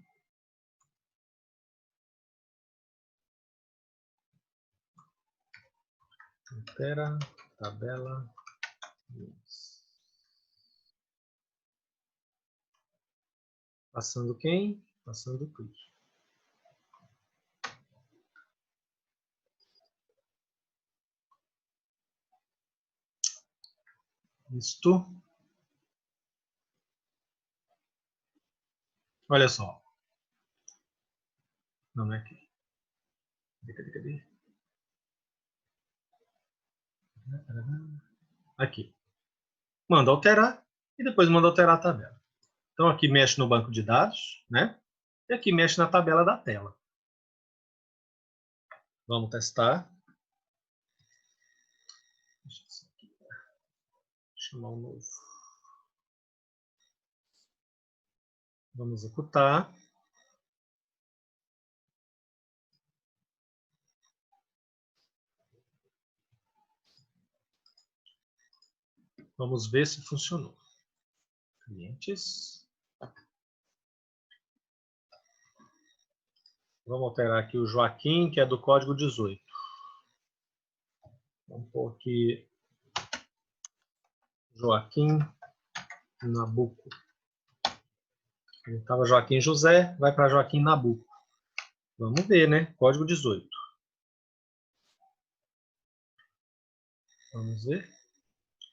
Altera tabela clientes. Passando quem? Passando o clique. Isto. Olha só. Não é aqui. Cadê? Aqui. Manda alterar e depois manda alterar a tabela. Então aqui mexe no banco de dados, né? E aqui mexe na tabela da tela. Vamos testar. Deixa isso aqui. Chamar um novo. Vamos executar. Vamos ver se funcionou. Clientes. Vamos alterar aqui o Joaquim, que é do código 18. Vamos pôr aqui Joaquim Nabuco. Estava Joaquim José, vai para Joaquim Nabuco. Vamos ver, né? Código 18. Vamos ver.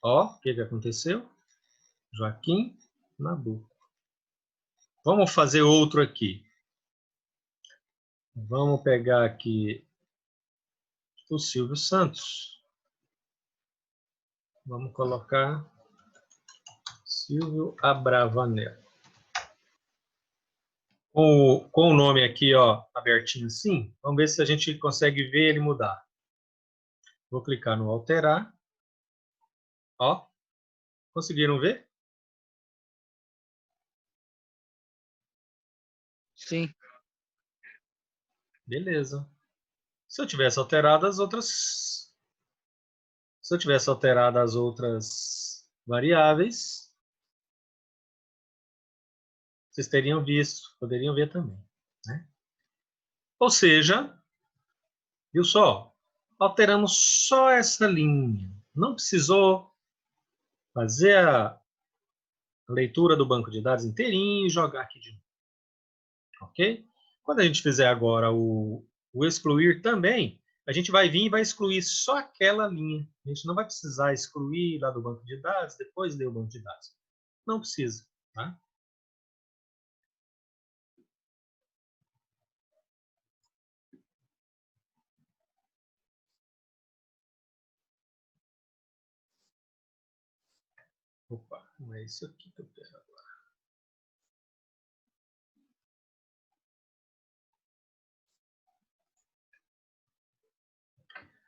Ó, o que aconteceu? Joaquim Nabuco. Vamos fazer outro aqui. Vamos pegar aqui o Silvio Santos. Vamos colocar Silvio Abravanel. Com o nome aqui, ó, abertinho assim, vamos ver se a gente consegue ver ele mudar. Vou clicar no alterar. Ó, conseguiram ver? Sim. Beleza. Se eu tivesse alterado as outras... Se eu tivesse alterado as outras variáveis, vocês teriam visto, poderiam ver também, né? Ou seja, viu só? Alteramos só essa linha. Não precisou fazer a leitura do banco de dados inteirinho e jogar aqui de novo. Ok? Quando a gente fizer agora o excluir também, a gente vai vir e vai excluir só aquela linha. A gente não vai precisar excluir lá do banco de dados, depois ler o banco de dados. Não precisa, tá? Opa, não é isso aqui que eu quero agora.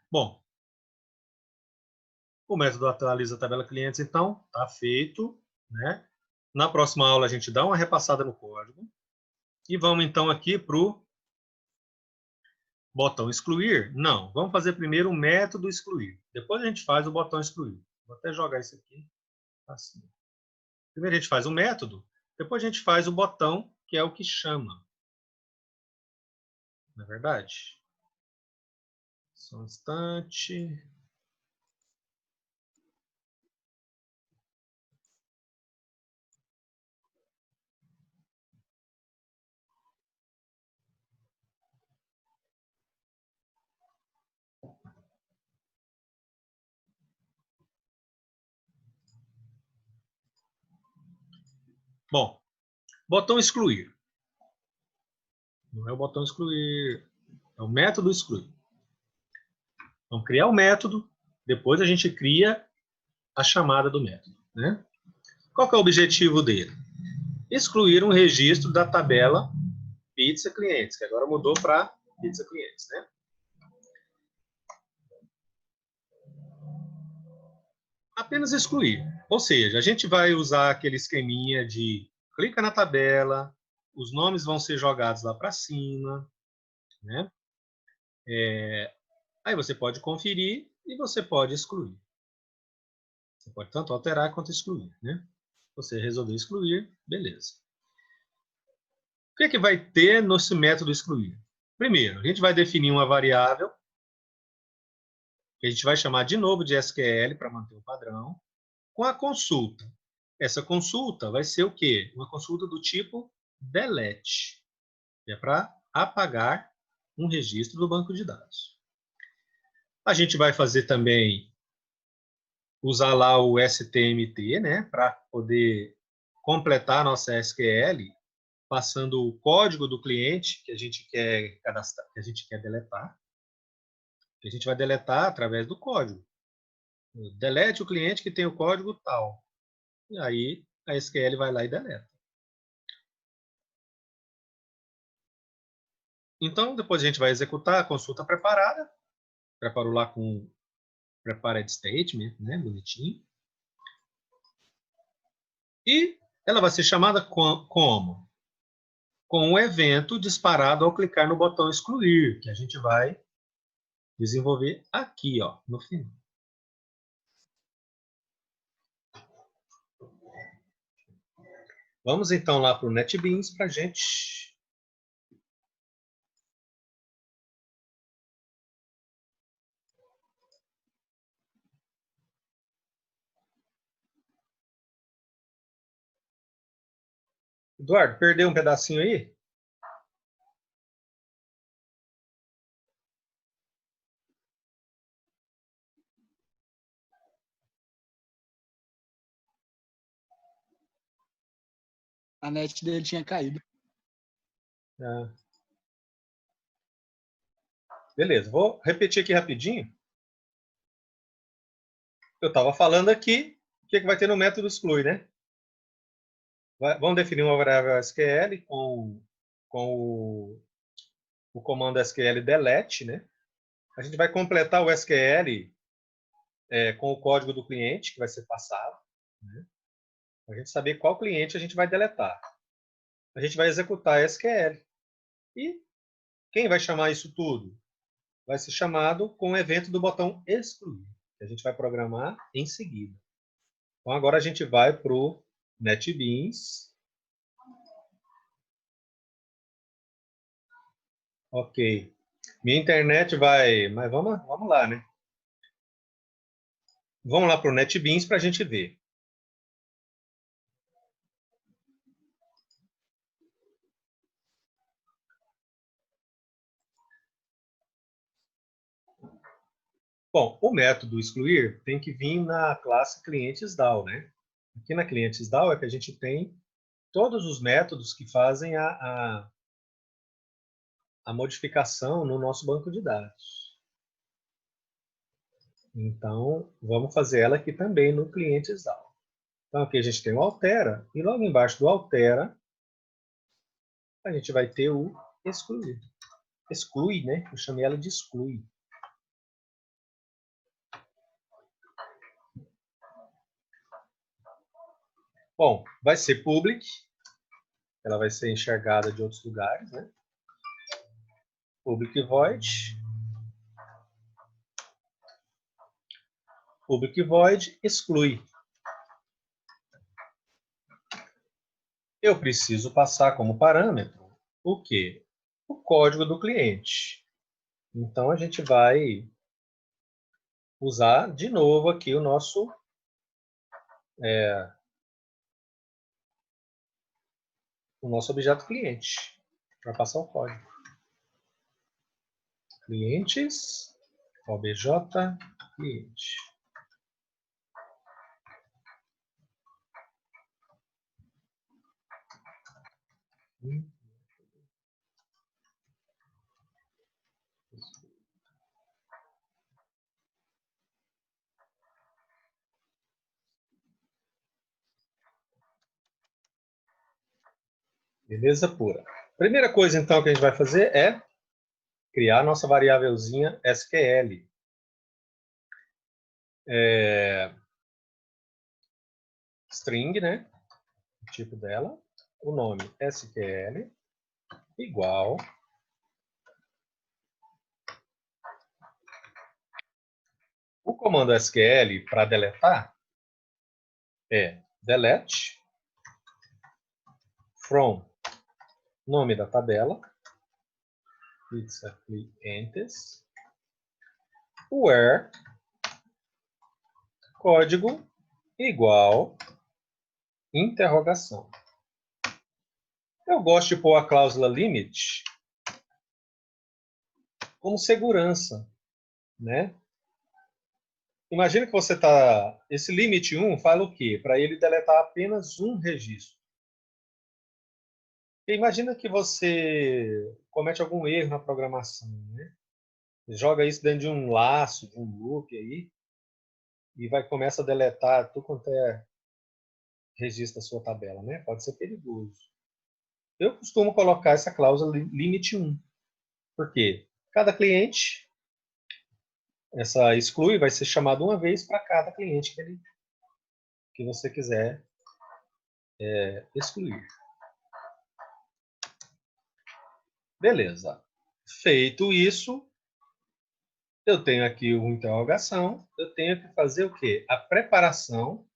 Bom, o método atualiza a tabela clientes, então, está feito, né? Na próxima aula a gente dá uma repassada no código e vamos então aqui para o botão excluir. Não, vamos fazer primeiro o método excluir. Depois a gente faz o botão excluir. Vou até jogar isso aqui assim. Primeiro a gente faz o método, depois a gente faz o botão, que é o que chama. Não é verdade? Só um instante. Bom, botão excluir. Não é o botão excluir, é o método excluir. Vamos criar o método, depois a gente cria a chamada do método, né? Qual que é o objetivo dele? Excluir um registro da tabela pizza clientes, que agora mudou para pizza clientes, né? Apenas excluir. Ou seja, a gente vai usar aquele esqueminha de clica na tabela, os nomes vão ser jogados lá para cima, né? Aí você pode conferir e você pode excluir. Você pode tanto alterar quanto excluir, né? Você resolveu excluir, beleza. O que é que vai ter nesse método excluir? Primeiro, a gente vai definir uma variável que a gente vai chamar de novo de SQL para manter o padrão, com a consulta. Essa consulta vai ser o quê? Uma consulta do tipo delete, que é para apagar um registro do banco de dados. A gente vai fazer também, usar lá o STMT, né, para poder completar a nossa SQL, passando o código do cliente que a gente quer cadastrar, que a gente quer deletar, que a gente vai deletar através do código. Delete o cliente que tem o código tal. E aí a SQL vai lá e deleta. Então, depois a gente vai executar a consulta preparada. Preparou lá com prepared statement, né, bonitinho. E ela vai ser chamada como? Com o evento disparado ao clicar no botão excluir, que a gente vai desenvolver aqui, ó, no final. Vamos então lá para o NetBeans para a gente... Eduardo, perdeu um pedacinho aí? A net dele tinha caído. Ah. Beleza, vou repetir aqui rapidinho. Eu estava falando aqui o que vai ter no método exclui, né? Vamos definir uma variável SQL com o comando SQL delete, né? A gente vai completar o SQL com o código do cliente, que vai ser passado, né? Para a gente saber qual cliente a gente vai deletar. A gente vai executar SQL. E quem vai chamar isso tudo? Vai ser chamado com o evento do botão excluir, que a gente vai programar em seguida. Então, agora a gente vai para o NetBeans. Ok. Minha internet vai... Mas vamos lá, né? Vamos lá para o NetBeans para a gente ver. Bom, o método excluir tem que vir na classe clientes DAO, né? Aqui na clientes DAO é que a gente tem todos os métodos que fazem a modificação no nosso banco de dados. Então, vamos fazer ela aqui também no clientes DAO. Então, aqui a gente tem o altera, e logo embaixo do altera, a gente vai ter o excluir. Exclui, né? Eu chamei ela de exclui. Bom, vai ser public, ela vai ser enxergada de outros lugares, né? Public void. Public void exclui. Eu preciso passar como parâmetro o quê? O código do cliente. Então, a gente vai usar de novo aqui o nosso objeto cliente para passar o código. Clientes, obj cliente. Beleza pura. Primeira coisa, então, que a gente vai fazer é criar a nossa variávelzinha SQL. String, né? O tipo dela. O nome SQL igual o comando SQL para deletar é delete from nome da tabela clientes where código igual interrogação. Eu gosto de pôr a cláusula limit como segurança, né? Imagina que você está... Esse limit 1 fala o quê? Para ele deletar apenas um registro. E imagina que você comete algum erro na programação, né? Joga isso dentro de um laço, de um loop aí, e começa a deletar tudo quanto é registro da sua tabela, né? Pode ser perigoso. Eu costumo colocar essa cláusula limit 1. Por quê? Cada cliente, essa exclui vai ser chamada uma vez para cada cliente que você quiser excluir. Beleza. Feito isso, eu tenho aqui uma interrogação. Eu tenho que fazer o quê? A preparação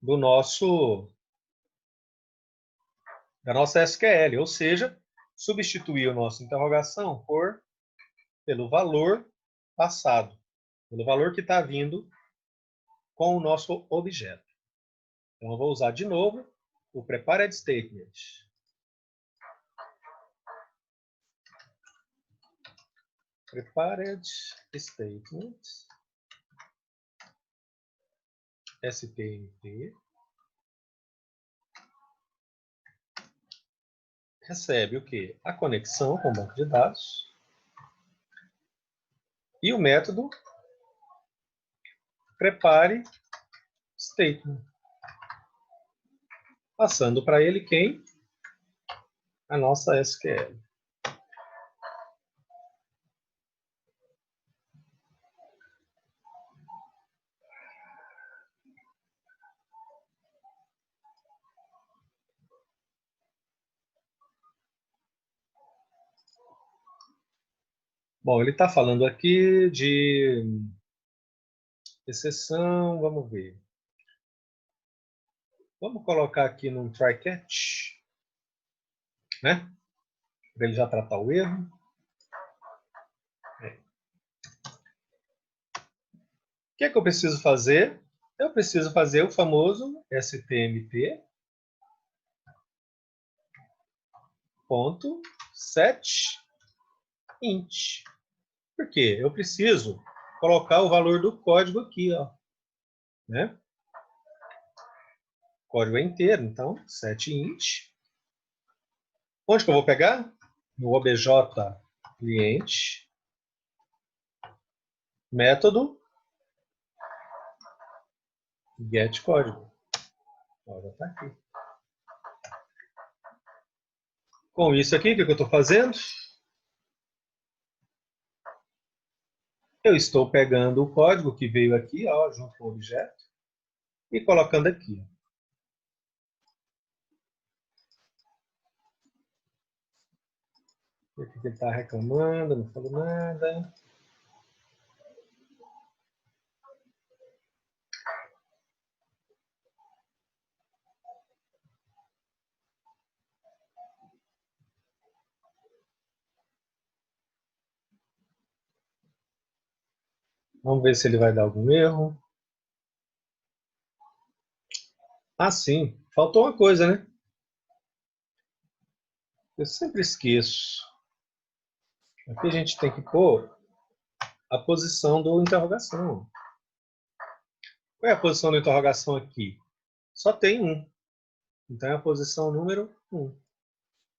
da nossa SQL, ou seja, substituir a nossa interrogação pelo valor passado, pelo valor que está vindo com o nosso objeto. Então, eu vou usar de novo o prepared statement. Prepared statement STMP recebe o quê? A conexão com o banco de dados e o método prepare statement, passando para ele quem? A nossa SQL. Bom, ele está falando aqui de exceção, vamos ver. Vamos colocar aqui num try catch, né? Para ele já tratar o erro. O que é que eu preciso fazer? Eu preciso fazer o famoso stmt .setInt. Por quê? Eu preciso colocar o valor do código aqui, ó, né? O código é inteiro, então setInt. Onde que eu vou pegar? No obj cliente, método get código. Olha, tá aqui. Com isso aqui, o que eu estou fazendo? Eu estou pegando o código que veio aqui, ó, junto com o objeto, e colocando aqui. O que ele está reclamando, não falou nada. Vamos ver se ele vai dar algum erro. Ah, sim. Faltou uma coisa, né? Eu sempre esqueço. Aqui a gente tem que pôr a posição do interrogação. Qual é a posição da interrogação aqui? Só tem 1. Então é a posição número 1.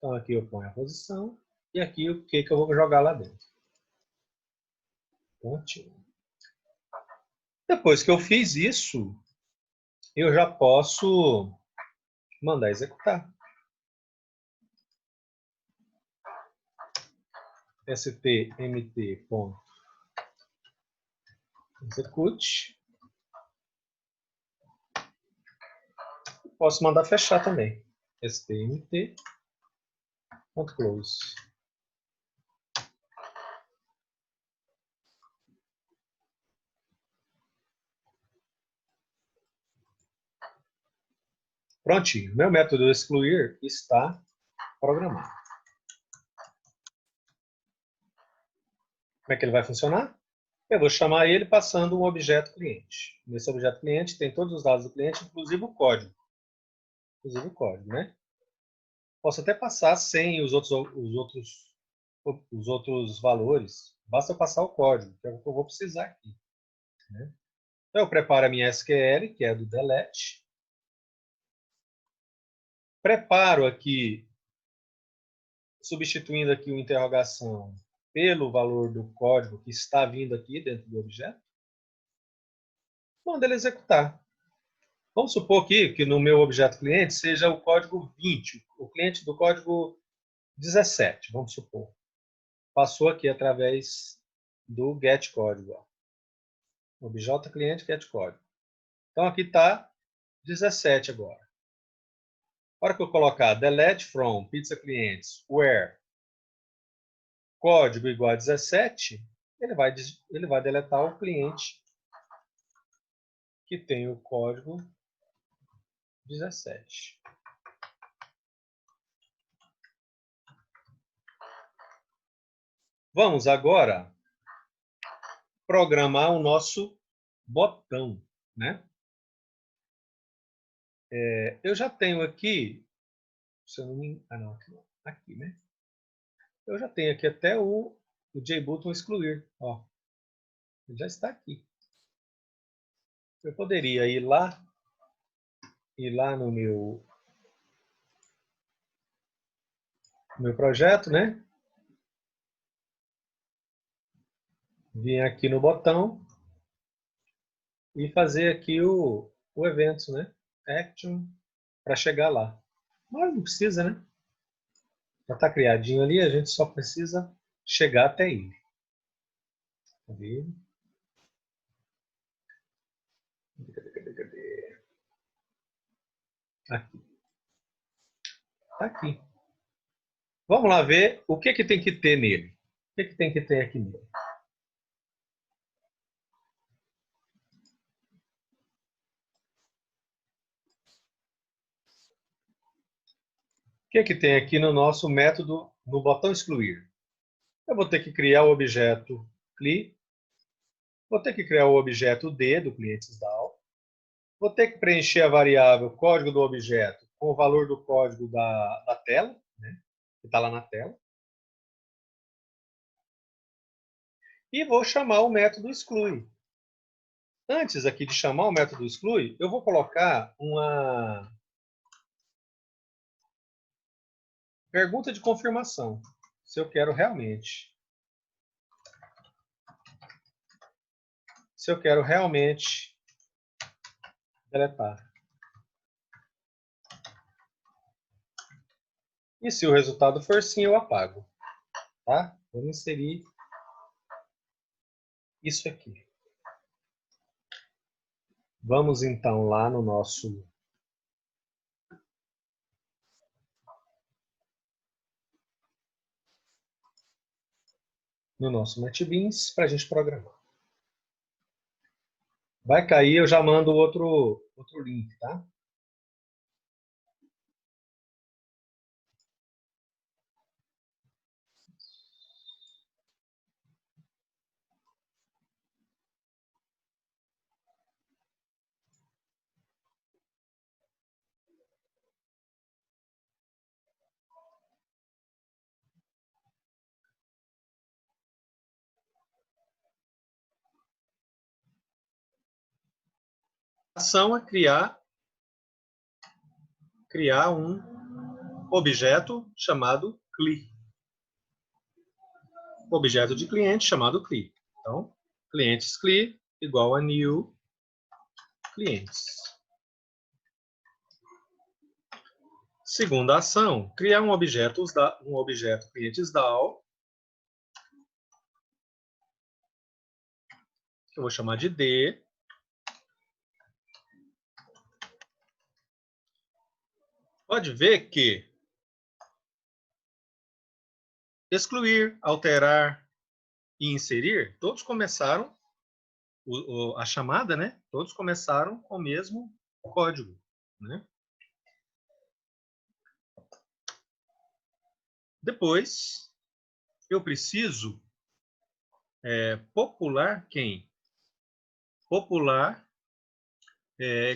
Então, aqui eu ponho a posição e aqui o que eu vou jogar lá dentro. Pontinho. Depois que eu fiz isso, eu já posso mandar executar. stmt.execute. Posso mandar fechar também. stmt.close. Prontinho. Meu método excluir está programado. Como é que ele vai funcionar? Eu vou chamar ele passando um objeto cliente. Nesse objeto cliente tem todos os dados do cliente, inclusive o código. Né? Posso até passar sem os outros valores. Basta eu passar o código, que é o que eu vou precisar aqui. Né? Então, eu preparo a minha SQL, que é do delete. Preparo aqui, substituindo aqui o interrogação pelo valor do código que está vindo aqui dentro do objeto. Mando ele executar. Vamos supor aqui que no meu objeto cliente seja o código 20, o cliente do código 17, vamos supor. Passou aqui através do getCódigo. Objeto cliente getCódigo. Então aqui está 17 agora. Na hora que eu colocar delete from pizza clients where código igual a 17, ele vai deletar o cliente que tem o código 17. Vamos agora programar o nosso botão, né? Eu já tenho aqui, se eu não me engano, aqui, né? Eu já tenho aqui até o JButton excluir, ó. Ele já está aqui. Eu poderia ir lá no meu projeto, né? Vir aqui no botão e fazer aqui o evento, né? Action, para chegar lá. Mas não precisa, né? Já está criadinho ali, a gente só precisa chegar até ele. Cadê? Aqui. Está aqui. Vamos lá ver o que tem que ter nele. O que tem que ter aqui nele? O que tem aqui no nosso método, no botão excluir? Eu vou ter que criar o objeto CLI, vou ter que criar o objeto D do cliente SDAO, vou ter que preencher a variável código do objeto com o valor do código da tela, né, que está lá na tela, e vou chamar o método exclui. Antes aqui de chamar o método exclui, eu vou colocar uma pergunta de confirmação, se eu quero realmente deletar. E se o resultado for sim, eu apago. Tá? Vamos inserir isso aqui. Vamos então lá no nosso NetBeans para a gente programar. Vai cair, eu já mando outro link, tá? A ação é criar um objeto chamado CLI. Objeto de cliente chamado CLI. Então, clientes CLI igual a new clientes. Segunda ação, criar um objeto clientes DAO, que eu vou chamar de D. Pode ver que excluir, alterar e inserir, todos começaram, a chamada, né? Todos começaram com o mesmo código, né? Depois, eu preciso popular quem? Popular,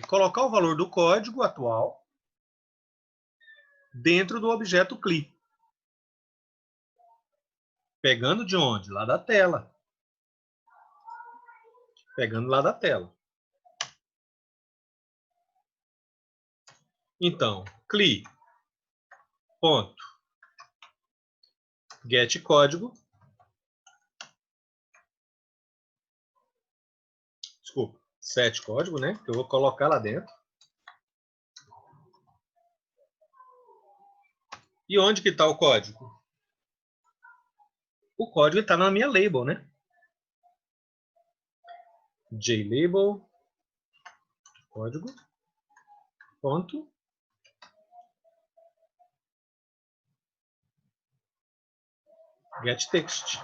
colocar o valor do código atual dentro do objeto CLI. Pegando de onde? Lá da tela. Pegando lá da tela. Então, CLI, ponto, get código, desculpa, set código, né? Que eu vou colocar lá dentro. E onde que está o código? O código está na minha label, né? JLabel, código, ponto, getText.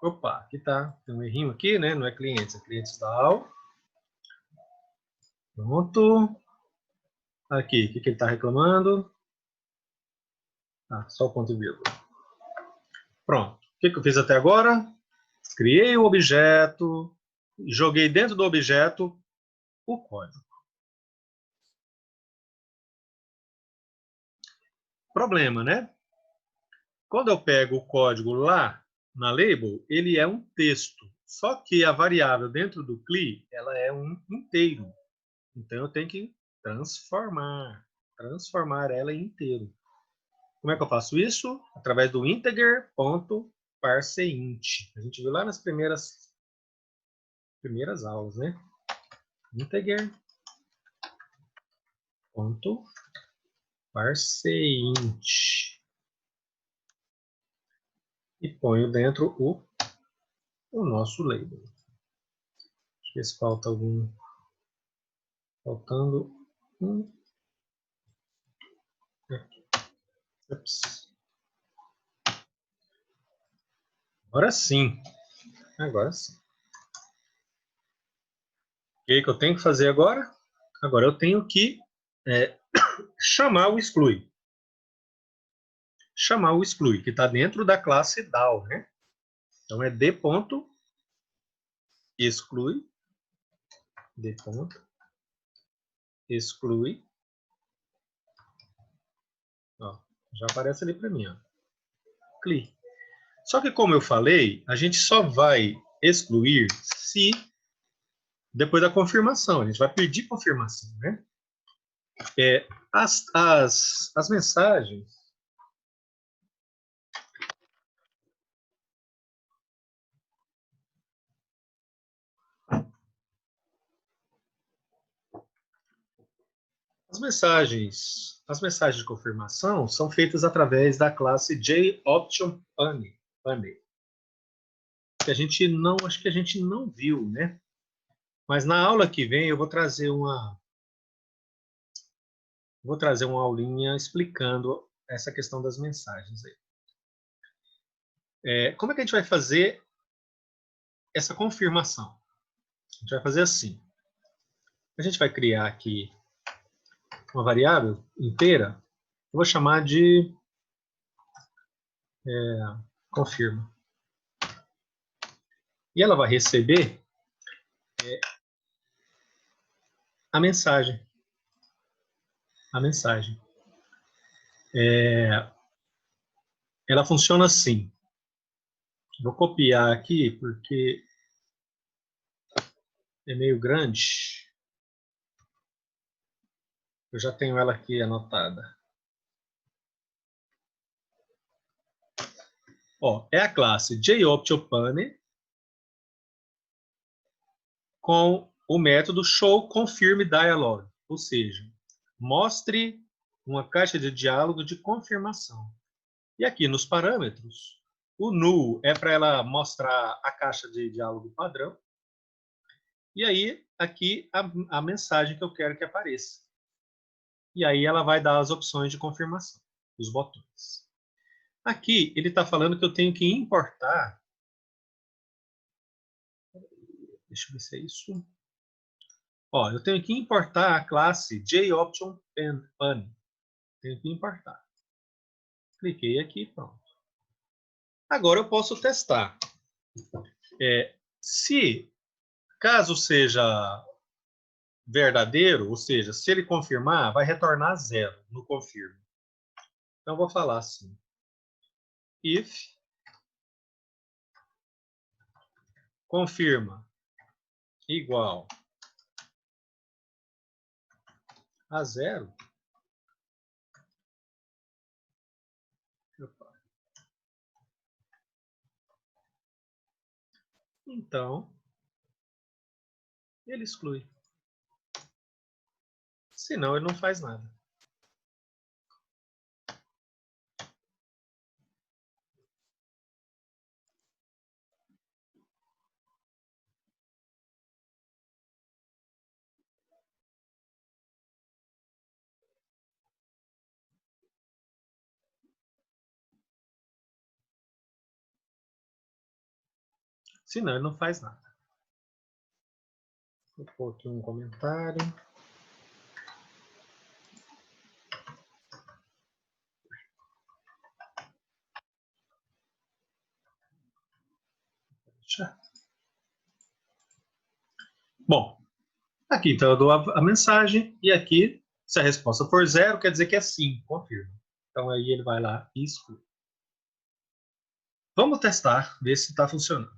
Opa, aqui tá. Tem um errinho aqui, né? Não é clientes, é clientes DAO. Pronto. Aqui, o que ele está reclamando? Ah, só o ponto e vírgula. Pronto. O que eu fiz até agora? Criei o objeto, joguei dentro do objeto o código. Problema, né? Quando eu pego o código lá na label, ele é um texto. Só que a variável dentro do CLI, ela é um inteiro. Então eu tenho que transformar ela em inteiro. Como é que eu faço isso? Através do integer.parseInt. A gente viu lá nas primeiras aulas, né? Integer.parseInt. E ponho dentro o nosso label. Deixa eu ver se falta algum. Faltando um. Aqui. Ups. Agora sim. Agora sim. O que eu tenho que fazer agora? Agora eu tenho que chamar o exclui. Chamar o exclui, que está dentro da classe DAO, né? Então é d.exclui, d.exclui. Ó, já aparece ali para mim, ó. CLI. Só que como eu falei, a gente só vai excluir se depois da confirmação. A gente vai pedir confirmação, né? As mensagens. As mensagens de confirmação são feitas através da classe JOptionPane, que a gente não, acho que a gente não viu, né? Mas na aula que vem eu vou trazer uma aulinha explicando essa questão das mensagens aí. Como é que a gente vai fazer essa confirmação? A gente vai fazer assim. A gente vai criar aqui uma variável inteira. Eu vou chamar de confirma. E ela vai receber a mensagem. Ela funciona assim. Vou copiar aqui porque é meio grande. Eu já tenho ela aqui anotada. Ó, é a classe JOptioPane com o método showConfirmDialog, ou seja, mostre uma caixa de diálogo de confirmação. E aqui nos parâmetros, o null é para ela mostrar a caixa de diálogo padrão. E aí, aqui, a mensagem que eu quero que apareça. E aí ela vai dar as opções de confirmação, os botões. Aqui, ele está falando que eu tenho que importar. Deixa eu ver se é isso. Ó, eu tenho que importar a classe JOptionPane. Tenho que importar. Cliquei aqui, pronto. Agora eu posso testar. Se caso seja verdadeiro, ou seja, se ele confirmar, vai retornar 0 no confirmo. Então, eu vou falar assim. If confirma igual a 0. Então, ele exclui. Senão, ele não faz nada. Senão, ele não faz nada. Vou pôr aqui um comentário. Bom, aqui então eu dou a mensagem e aqui, se a resposta for 0, quer dizer que é sim, confirma. Então aí ele vai lá e exclui. Vamos testar, ver se está funcionando.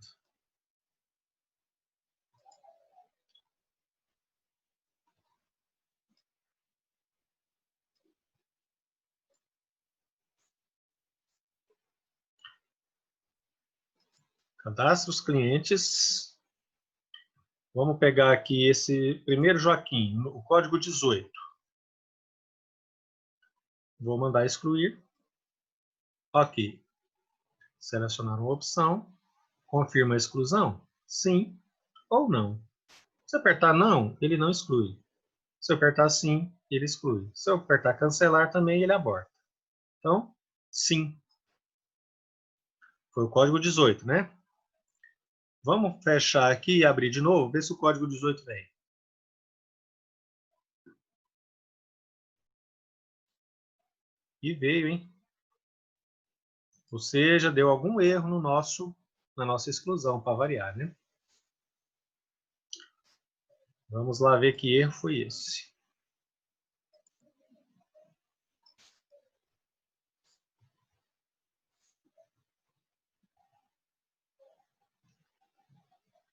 Cadastre os clientes. Vamos pegar aqui esse primeiro Joaquim, o código 18. Vou mandar excluir. Ok. Selecionar uma opção. Confirma a exclusão? Sim ou não. Se apertar não, ele não exclui. Se eu apertar sim, ele exclui. Se eu apertar cancelar também, ele aborta. Então, sim. Foi o código 18, né? Vamos fechar aqui e abrir de novo, ver se o código 18 vem. E veio, hein? Ou seja, deu algum erro no na nossa exclusão, para variar, né? Vamos lá ver que erro foi esse.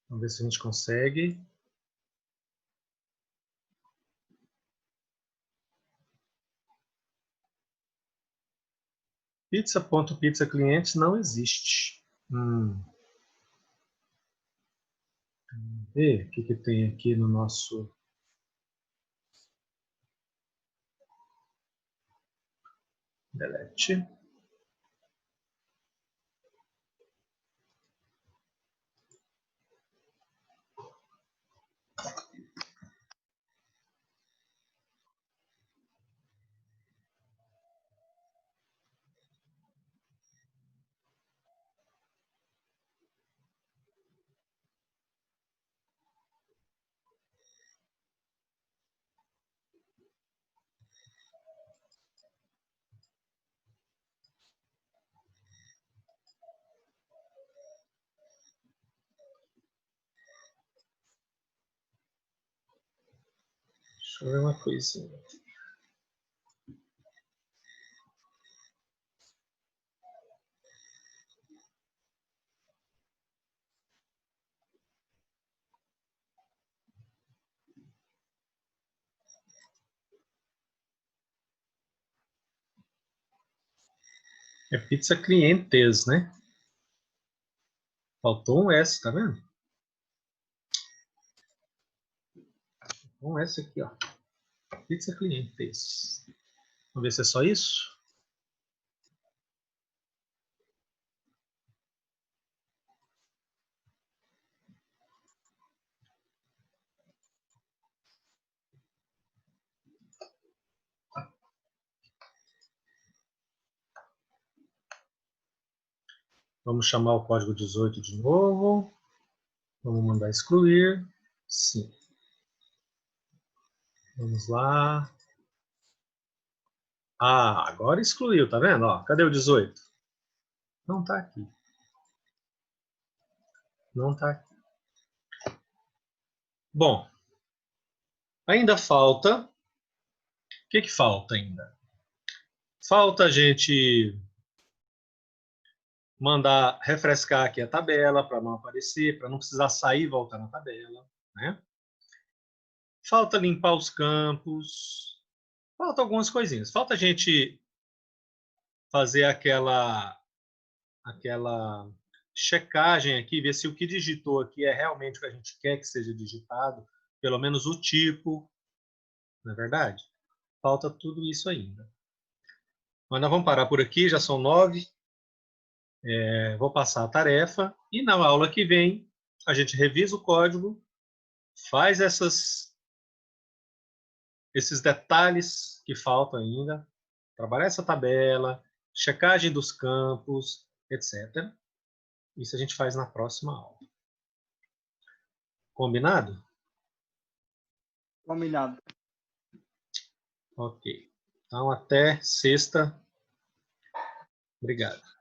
Vamos ver se a gente consegue. Pizza.pizza clientes não existe. Vamos ver o que tem aqui no nosso... Delete. Deixa eu ver uma coisinha. É pizza clientes, né? Faltou um S, tá vendo? Um S aqui, ó. Pizza clientes. Vamos ver se é só isso. Vamos chamar o código 18 de novo. Vamos mandar excluir. Sim. Vamos lá. Ah, agora excluiu, tá vendo? Ó, cadê o 18? Não tá aqui. Não tá aqui. Bom, ainda falta. O que falta ainda? Falta a gente mandar refrescar aqui a tabela para não aparecer, para não precisar sair e voltar na tabela, né? Falta limpar os campos. Falta algumas coisinhas. Falta a gente fazer aquela checagem aqui, ver se o que digitou aqui é realmente o que a gente quer que seja digitado, pelo menos o tipo, não é verdade? Falta tudo isso ainda. Mas nós vamos parar por aqui, já são 9. Vou passar a tarefa e na aula que vem a gente revisa o código, faz esses detalhes que faltam ainda, trabalhar essa tabela, checagem dos campos, etc. Isso a gente faz na próxima aula. Combinado? Combinado. Ok. Então, até sexta. Obrigado.